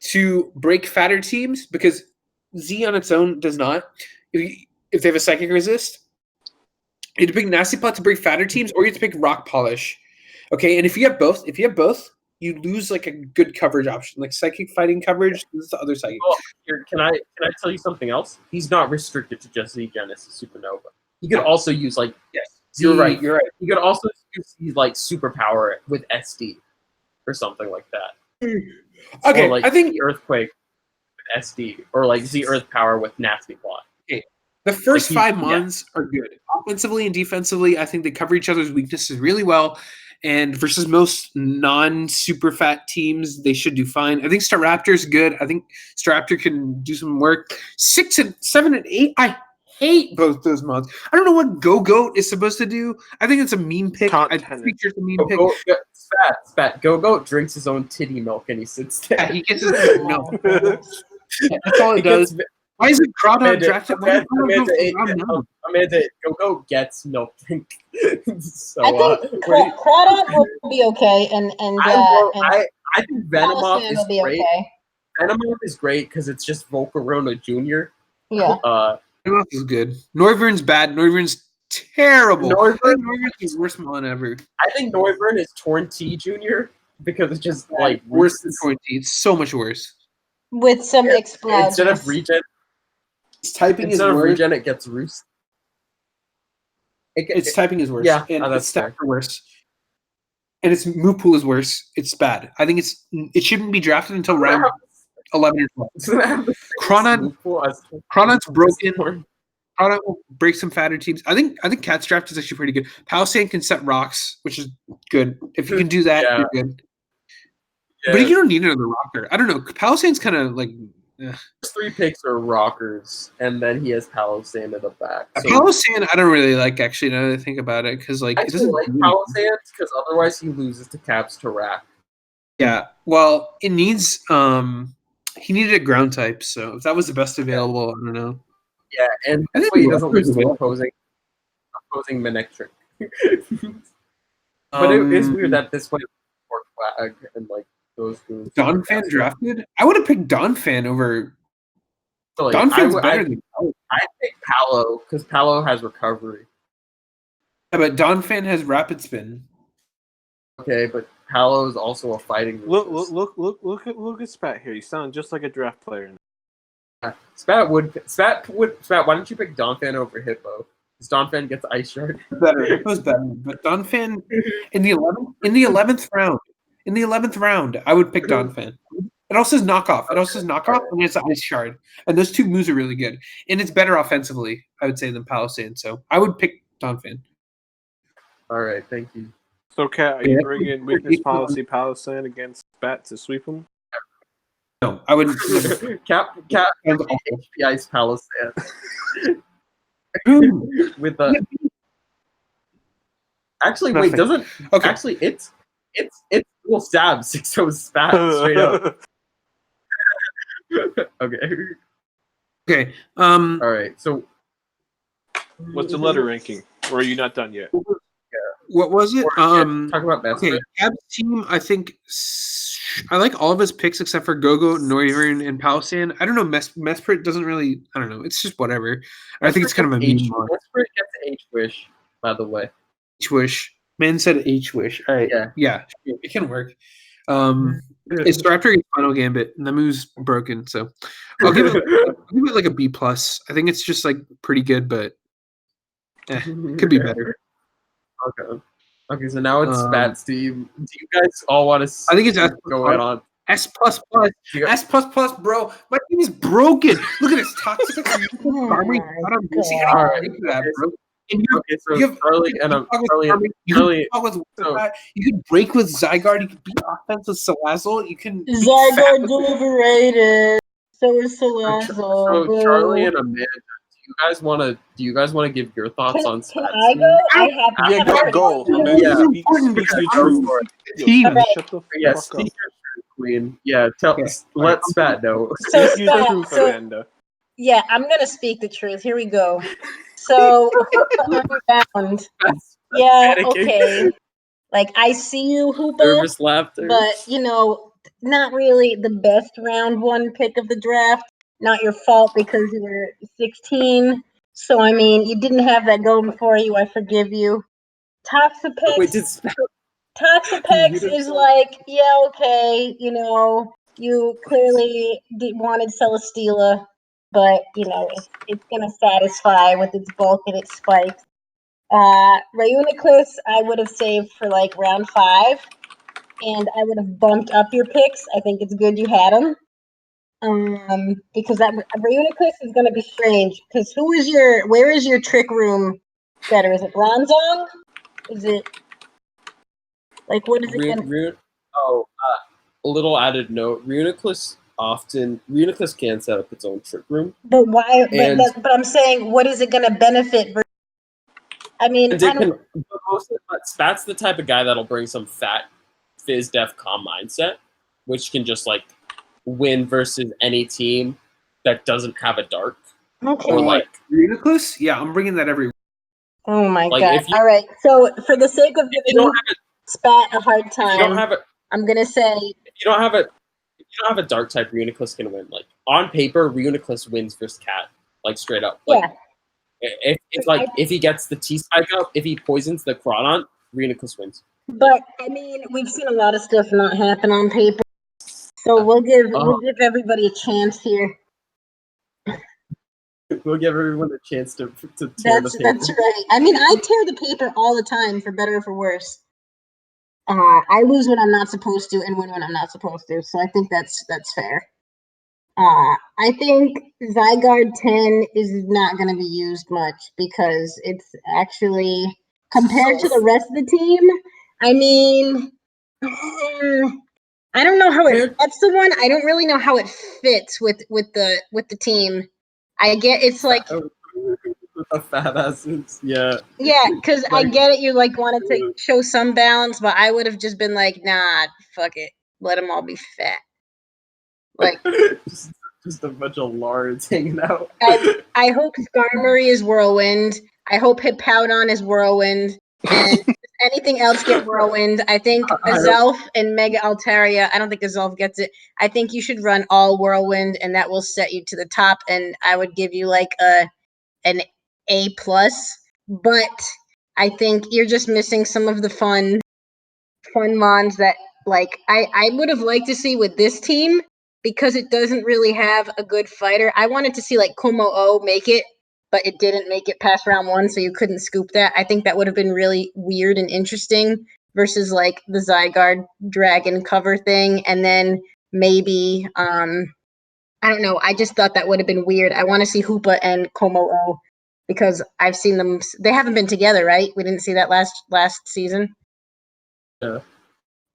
to break fatter teams because Z on its own does not. If they have a psychic resist, you have to pick Nasty Plot to break fatter teams, or you have to pick Rock Polish. Okay, and if you have both, you lose like a good coverage option, like psychic fighting coverage. This is the other psychic. Oh, here, can I tell you something else? He's not restricted to just Z Genesis Supernova. He could also use like Yes, Z, you're right. You're right. He could also use like superpower with SD or something like that. Okay, Or like I think the Earthquake with SD, or like Z Earth Power with Nasty Plot. the first Like five mons are good. Offensively and defensively, I think they cover each other's weaknesses really well. and versus most non-super fat teams, they should do fine. I think Staraptor's good. I think Staraptor can do some work. 6 and 7 and 8, I hate both those mods. I don't know what Go-Goat is supposed to do. I think it's a meme pick. I think it's a meme pick. Spat. Go-Goat drinks his own titty milk and he sits there. Yeah, he gets his milk. That's all it does. Why is it Crawdon drafted? Amanda, Go-Go gets milk drink. So, I think Crawdon will be okay, and I think Venomoth is be great. Okay. Venomoth is great because it's just Volcarona Jr. Yeah. Venomoth is good. Noivern's bad. Noivern's terrible. Noivern's the worst mon ever. I think Noivern is Torn T Jr. because it's just like worse than Torn T. It's so much worse. With some explosions. Instead of regen, typing instead is of worse. Regen, it gets Roost. Its typing is worse. Yeah, and that's its stats are worse. And its move pool is worse. It's bad. I think it shouldn't be drafted until round 11 or 12. Cronon's broken. Cronut will break some fatter teams. I think Cat's draft is actually pretty good. Palisade can set rocks, which is good. If you can do that, you're good. Yeah. But you don't need another rocker. I don't know. Palisade's kind of like... His 3 picks are rockers, and then he has Palisade at the back. So Palisade, I don't really like, actually, now that I think about it, because like, I it doesn't like Palisade, because otherwise he loses to Caps to Rack. Yeah, well, it needs... he needed a ground type, so if that was the best available, I don't know. Yeah, and that's why he doesn't lose to opposing Manectric. But it is weird that this way flag and like those moves. Donphan drafted? I would have picked Donphan over. So, like, Donphan's better than Palo. I pick Palo because Palo has recovery. Yeah, but Donphan has rapid spin. Okay, but Palo is also a fighting. Look at Spat here. You sound just like a draft player. Spat. Why don't you pick Donphan over Hippo? Because Donphan gets Ice Shard. Better. It was better. But Donphan in the 11th round. In the 11th round, I would pick Donphan. It also says knockoff. And it's Ice Shard. And those 2 moves are really good. And it's better offensively, I would say, than Palisade. So I would pick Donphan. All right, thank you. So, Kat, are you bringing weakness policy Palisade against Spat to sweep him? No, I wouldn't. Cap HP Ice Palisade. With the actually wait, doesn't actually it's dual stab 6-0 Spat straight up. Okay. All right. So what's the letter ranking? Or are you not done yet? What was it? Talk about best. Okay, Cab's team. I think I like all of his picks except for Gogo, Noivern, and Palisade. I don't know. Mesprit doesn't really. I don't know. It's just whatever. I think it's kind of a meme. Mesprit gets H-Wish, by the way. H-Wish. Man said H-Wish. All right. Yeah. It can work. It's Raptor Final Gambit, and the move's broken. So I'll give it like a B+. I think it's just like pretty good, but could be better. Okay, so now it's Spats. Do you guys all want to? I think it's going on. S++. S++, bro. My team is broken. Look at this toxic. You can break with Zygarde. You can beat offense with Salazzle. You can. Zygarde's overrated. So is Salazzle. So Charlie and Amanda, do you guys want to give your thoughts on Spat? Can I go? I have go. Yeah. Shut the fuck up. Queen. Yeah, let Spat know. So yeah, I'm gonna speak the truth. Here we go. So round. Yeah, okay. Like I see you, Hoopa. Nervous laughter. But not really the best round 1 pick of the draft. Not your fault because you were 16. So I mean, you didn't have that going for you. I forgive you. Toxapex. Toxapex is like, yeah, okay. You clearly wanted Celesteela, but it's gonna satisfy with its bulk and its spikes. Reuniclus, I would have saved for like round 5, and I would have bumped up your picks. I think it's good you had them. Because that Reuniclus is going to be strange. Because where is your trick room better? Is it Bronzong? Is it Like, what is it going to... A little added note. Reuniclus can set up its own trick room. But why? But I'm saying, what is it going to benefit? I mean, Spat's the type of guy that'll bring some fat fizz def calm mindset, which can just like win versus any team that doesn't have a dark. Okay. Or like Reuniclus? Yeah, I'm bringing that every. Oh my god! All right. So for the sake of giving Spat a hard time, I'm gonna say if you don't have a dark type, Reuniclus can win. Like on paper, Reuniclus wins versus Cat, like straight up. Like, yeah. If he gets the T spike up, if he poisons the Cronont, Reuniclus wins. But I mean, we've seen a lot of stuff not happen on paper, so we'll give everybody a chance here. We'll give everyone a chance to tear the paper. That's right. I mean, I tear the paper all the time, for better or for worse. I lose when I'm not supposed to and win when I'm not supposed to, so I think that's fair. I think Zygarde 10 is not going to be used much because it's actually, compared to the rest of the team, I mean, I don't know how that's the one. I don't really know how it fits with the team. I get it's like a fat asses, yeah. Yeah, because I get it. You like wanted to show some balance, but I would have just been like, nah, fuck it, let them all be fat. Like just a bunch of lards hanging out. I hope Skarmory is Whirlwind. I hope Hippowdon is Whirlwind. And if anything else get Whirlwind, I think Azelf and Mega Altaria. I don't think Azelf gets it. I think you should run all Whirlwind, and that will set you to the top. And I would give you like an A+. But I think you're just missing some of the fun mons that like I would have liked to see with this team, because it doesn't really have a good fighter. I wanted to see like Kumo-O make it, but it didn't make it past round 1, so you couldn't scoop that. I think that would have been really weird and interesting versus like the Zygarde dragon cover thing. And then maybe I don't know. I just thought that would have been weird. I want to see Hoopa and Kumo-O because I've seen them. They haven't been together, right? We didn't see that last season. Yeah.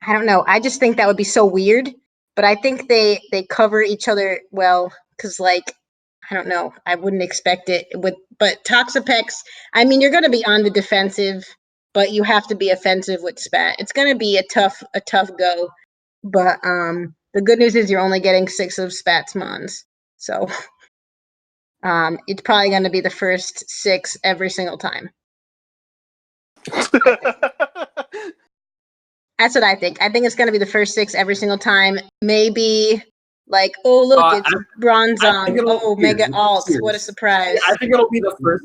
I don't know. I just think that would be so weird. But I think they cover each other well because, like, I don't know. I wouldn't expect it but Toxapex. I mean, you're going to be on the defensive, but you have to be offensive with Spat. It's going to be a tough go. But the good news is you're only getting 6 of Spat's mons, so it's probably going to be the first 6 every single time. That's what I think. I think it's going to be the first 6 every single time. Maybe like, oh look, it's Bronzong. Oh, Mega Alt. What a surprise! I think it'll be the first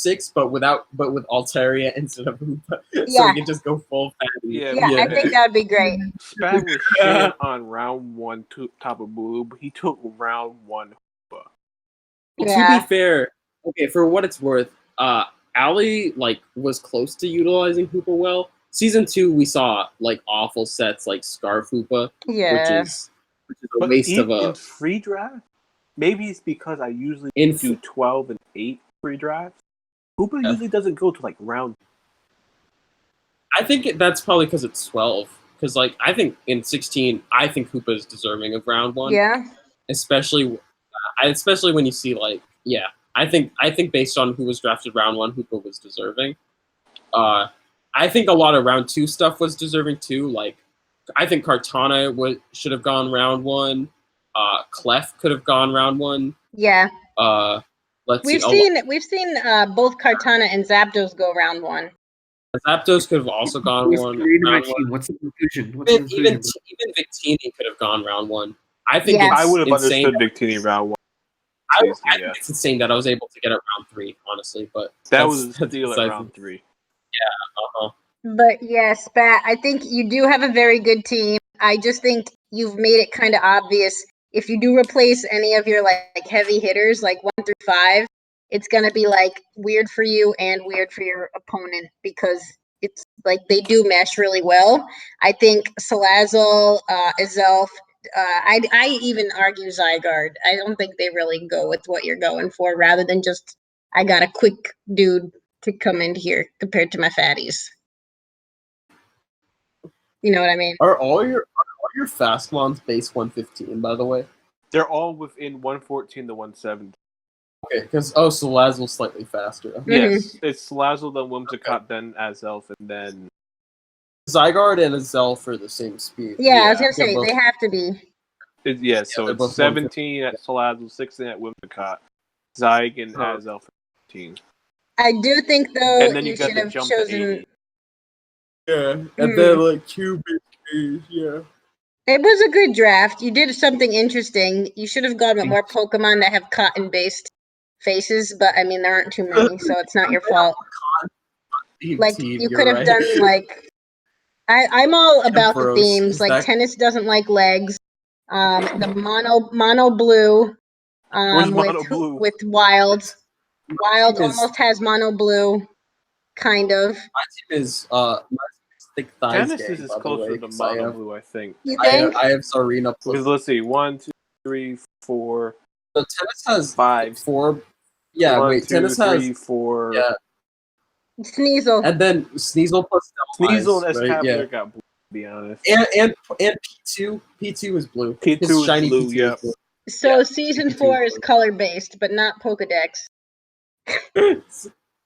6, but with Altaria instead of Hoopa, so we can just go full fatty. Yeah, I think that'd be great. Spat was shit on round 1 top of Blue, but he took round 1 Hoopa. Well, to be fair, okay, for what it's worth, Ali like was close to utilizing Hoopa well. Season 2, we saw like awful sets like Scarf Hoopa, which is a waste of a. In free draft, maybe it's because I usually do 12 and 8 free drafts. Hoopa usually doesn't go to like round. I think that's probably because it's 12. Because like I think in 16, I think Hoopa is deserving of round 1. Yeah. Especially when you see like I think based on who was drafted round 1, Hoopa was deserving. I think a lot of round 2 stuff was deserving too. Like, I think Kartana should have gone round 1. Clef could have gone round 1. Yeah. We've seen both Kartana and Zapdos go round 1. Zapdos could have also gone round 1. What's the conclusion? Even Victini could have gone round 1. I think I would have understood Victini round 1. I think it's insane that I was able to get it round 3, honestly. But that was a steal at round 3. Yeah. But yeah, Spat, I think you do have a very good team. I just think you've made it kind of obvious. If you do replace any of your like heavy hitters, like 1 through 5, it's gonna be like weird for you and weird for your opponent because it's like they do mesh really well. I think Salazzle, Azelf, I even argue Zygarde. I don't think they really go with what you're going for, rather than just I got a quick dude to come in here compared to my fatties. You know what I mean? Are all your fast ones base 115, by the way? They're all within 114 to 170. Okay, because Salazzle's slightly faster. Yes, it's Salazzle, then Whimsicott, then Azelf, and then Zygarde and Azelf are the same speed. Yeah, I was gonna say both, they have to be. So they're both it's 17 at Salazzle, 16 at Whimsicott, Zyg and Azelf 15. I do think though And then you you got should the have jump to chosen. 80. Yeah, and then like Cubit, yeah. It was a good draft. You did something interesting. You should have gone with more Pokemon that have cotton-based faces, but I mean there aren't too many, so it's not your fault. Like you could have done like I'm all about the themes. Like tennis doesn't like legs. The mono blue. Blue? With wild. Wild almost has mono blue, kind of. My team is thick thighs. Genesis is closer to mono blue, I think. You think? I have Sarina. Because let's see, 1, 2, 3, 4. So tennis has 5. 4. Yeah, 1, wait. 2, Tennis 3, has 4. Yeah. Sneasel. And then Sneasel plus Sneasel and right? Escapulator got blue, to be honest. And P2 is blue. P2 His is shiny blue, P2 yeah. is blue. So season 4 is color based, but not Pokedex.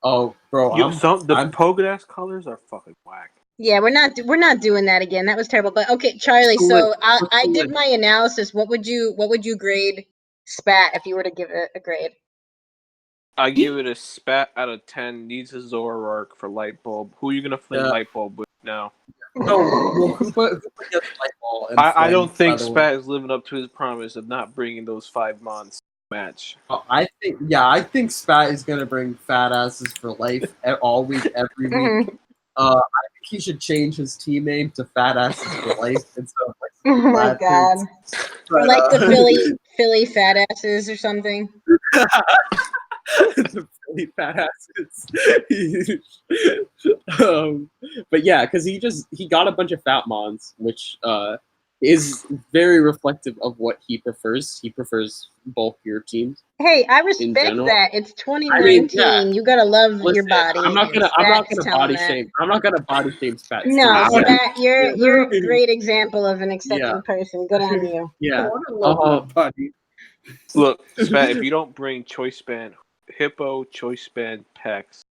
Oh, bro, the Pokedex colors are fucking whack. Yeah, we're not doing that again. That was terrible. But okay, Charlie. So I did my analysis. What would you grade Spat if you were to give it a grade? I give it a Spat out of 10. Needs a Zoroark for Light Bulb. Who are you gonna fling Light Bulb with now? No, who put Light Ball? I don't think Spat is living up to his promise of not bringing those 5 mons match. I think Spat is gonna bring fat asses for life all week, every week. I think he should change his team name to Fat Asses for Life instead of like. Oh my god! Or like the Philly Fat Asses or something. The Philly Fat Asses. But yeah, because he got a bunch of fat mons, which is very reflective of what he prefers. He prefers bulkier teams. Hey, I respect that. It's 2019. You gotta love your body. I'm not gonna body shame. I'm not gonna body shame Spat. No, Spat, you're a great example of an accepting person. Good on you. Yeah. Look, Spat, if you don't bring Choice Band Hippo, Choice Band Pex,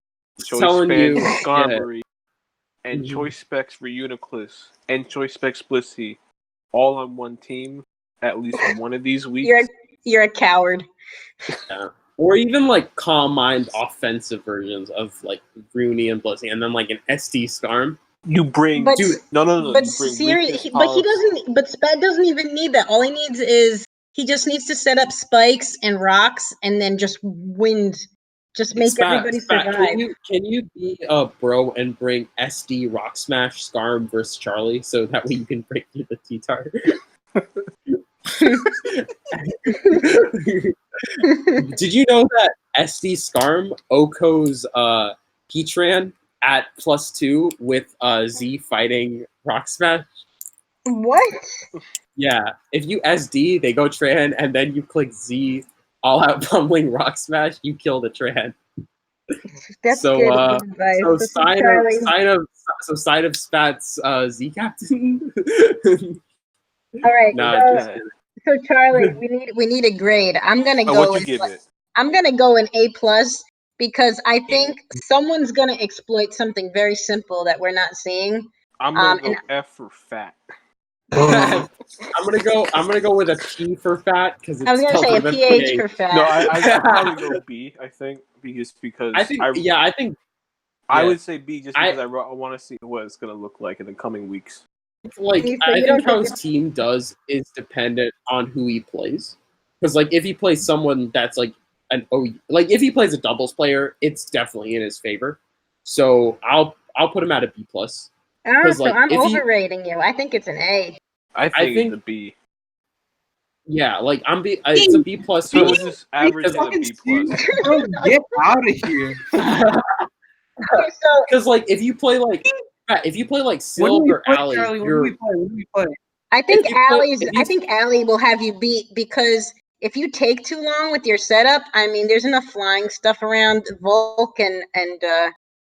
Choice Band Skarmory, and Choice Specs for Uniclus, and Choice Specs Blissey, all on one team, at least one of these weeks. You're a coward. Yeah. Or even like Calm Mind offensive versions of like Bruni and Blissey, and then like an SD Skarm. You bring but Spat doesn't even need that. All he needs is he just needs to set up spikes and rocks and then just wind. Just make everybody survive. Can you be a bro and bring SD Rock Smash Skarm versus Charlie so that way you can break through the T-Tar? Did you know that SD Skarm Oko's Heatran at +2 with Z fighting Rock Smash? What? Yeah, if you SD, they go Tran, and then you click Z, all out pummeling Rock Smash, you kill the Tran. That's good advice. So sign of Spat's Z captain. All right. So Charlie, we need a grade. I'm gonna go. What'd you give it? I'm gonna go an A+ because I think someone's gonna exploit something very simple that we're not seeing. I'm gonna go F for fat. I'm gonna go with a P for fat because I was gonna say a PH for fat. No, I'd probably go B. I think because I would say B just because I want to see what it's gonna look like in the coming weeks. Like I think how his team does is dependent on who he plays. Because like if he plays someone that's like like if he plays a doubles player, it's definitely in his favor. So I'll put him at a B+. Oh, so I'm overrating you. I think it's an A. I think it's a B. Yeah, like it's a B+. So it's just average at a B+. Get out of here. Because like if you play like Silver Alley, Charlie, what do we play? I think Allie will have you beat because if you take too long with your setup, I mean, there's enough flying stuff around Volk and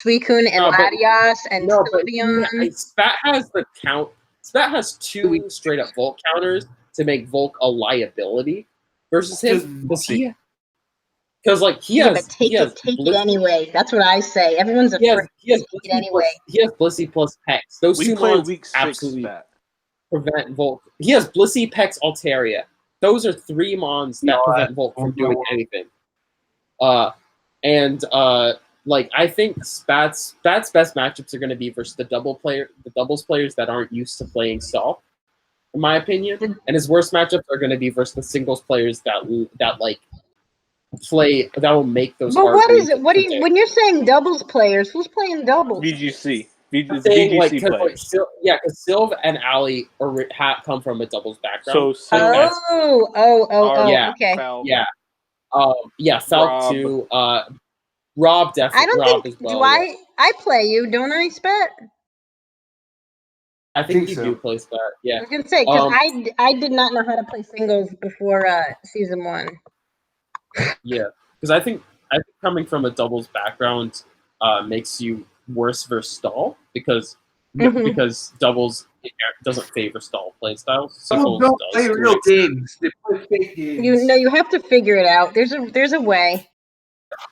Suicune and Latias and Sylveon. Spat has the count. Spat has 2 straight up Volk counters to make Volk a liability versus him. Because he has take it anyway. That's what I say. Everyone's afraid. He has Blissey plus Pex. Those two mons absolutely prevent Volk. He has Blissey, Pex, Altaria. Those are 3 mons that prevent Volk from doing anything. I think Spat's best matchups are going to be versus the doubles players that aren't used to playing Stall, in my opinion. And his worst matchups are going to be versus the singles players that will make those. But what is it? What do you when you're saying doubles players? Who's playing doubles? VGC. Because Sylv and Ali come from a doubles background. So okay. Falk too. Rob definitely. I don't think. Do I? I play you, don't I, Spat? I think you do play Spat. Yeah. I was gonna say because I did not know how to play singles before season 1. Yeah, because I think coming from a doubles background makes you worse versus Stall because doubles doesn't favor Stall play styles. Don't play real games. They play fake games. You have to figure it out. There's a way.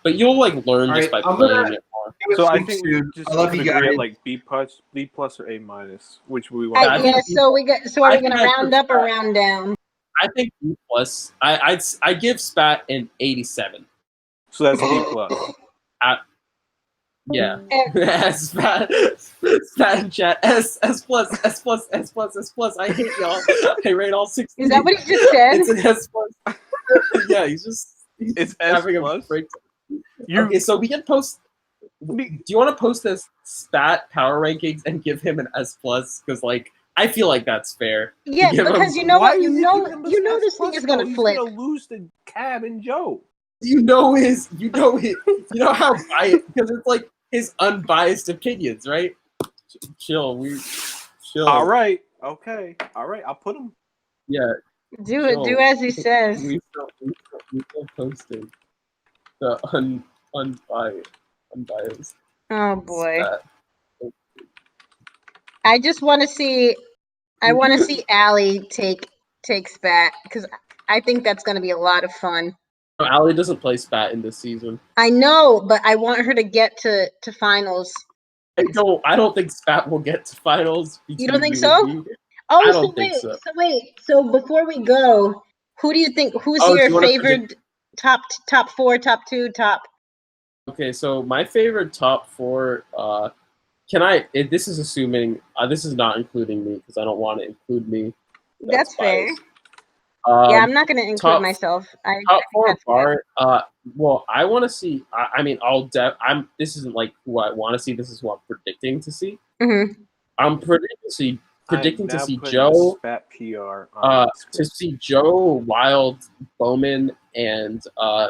But you'll learn just by playing it more. So I think we just agree at B plus or A minus, which we want. So are we gonna round up or round down? I think B plus. I give Spat an 87. So that's B plus. Yeah. Spat in chat. S plus. I hate y'all. I rate all 16. Is that what he just said? It's an S plus. Yeah, he's it's having S plus? a break. Okay, so we can post. Do you want to post this Spat power rankings and give him an S plus? Because I feel like that's fair. Yeah, because you know what? You know this thing is gonna flip. He's gonna lose to Cab and Joe. You know how biased, because it's his unbiased opinions, right? Chill. All right. Okay. All right. I'll put him. Yeah. Do as he says. We still posted the unbiased. Oh boy. I just want to see. I want to see Allie take Spat because I think that's going to be a lot of fun. No, Allie doesn't play Spat in this season. I know, but I want her to get to finals. I don't think Spat will get to finals. You don't think so? Oh, I don't think so. So before we go, who do you think? Who's your favorite top 4, top 2, top? Okay, so my favorite top 4. This is assuming this is not including me because I don't want to include me. That's fair. Yeah, I'm not going to include myself. Top 4 bar. Well, I want to see. This isn't who I want to see. This is who I'm predicting to see. Mm-hmm. I'm predicting to see Joe. Spat PR. To see Joe, Wild, Bowman, and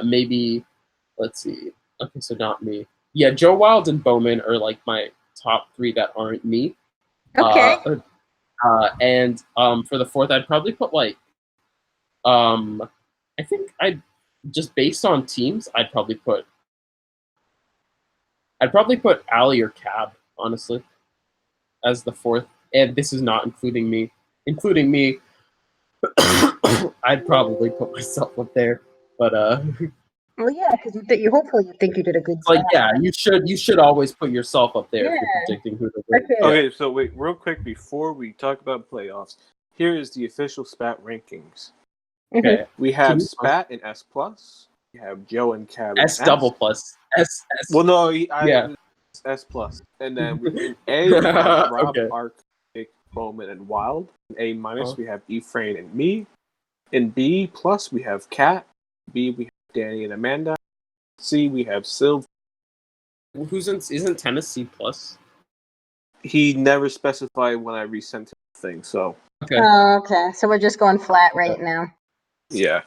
maybe. Let's see. Okay, so not me. Yeah, Joe, Wild, and Bowman are my top 3 that aren't me. Okay. And for the 4th, I'd probably put I think I'd just based on teams, I'd probably put Ali or Cab, honestly, as the 4th. And this is not including me. Including me, I'd probably put myself up there. But well, yeah, because you hopefully think you did a good job. Yeah, you should always put yourself up there if you're predicting who to win. Okay, so wait, real quick before we talk about playoffs, here is the official Spat rankings. Okay, we have Spat in S plus. We have Joe and Cab in S double plus. S. Well, no, S plus, and then in A we have Rob, Arc, Bowman, and Wild. In A minus we have Ephraim and me. In B plus we have Kat. B we have Danny and Amanda. C we have Sylv. Isn't Tennis C plus? He never specified when I resent the thing, so. Okay. Oh, okay. So we're just going flat right now. Yeah.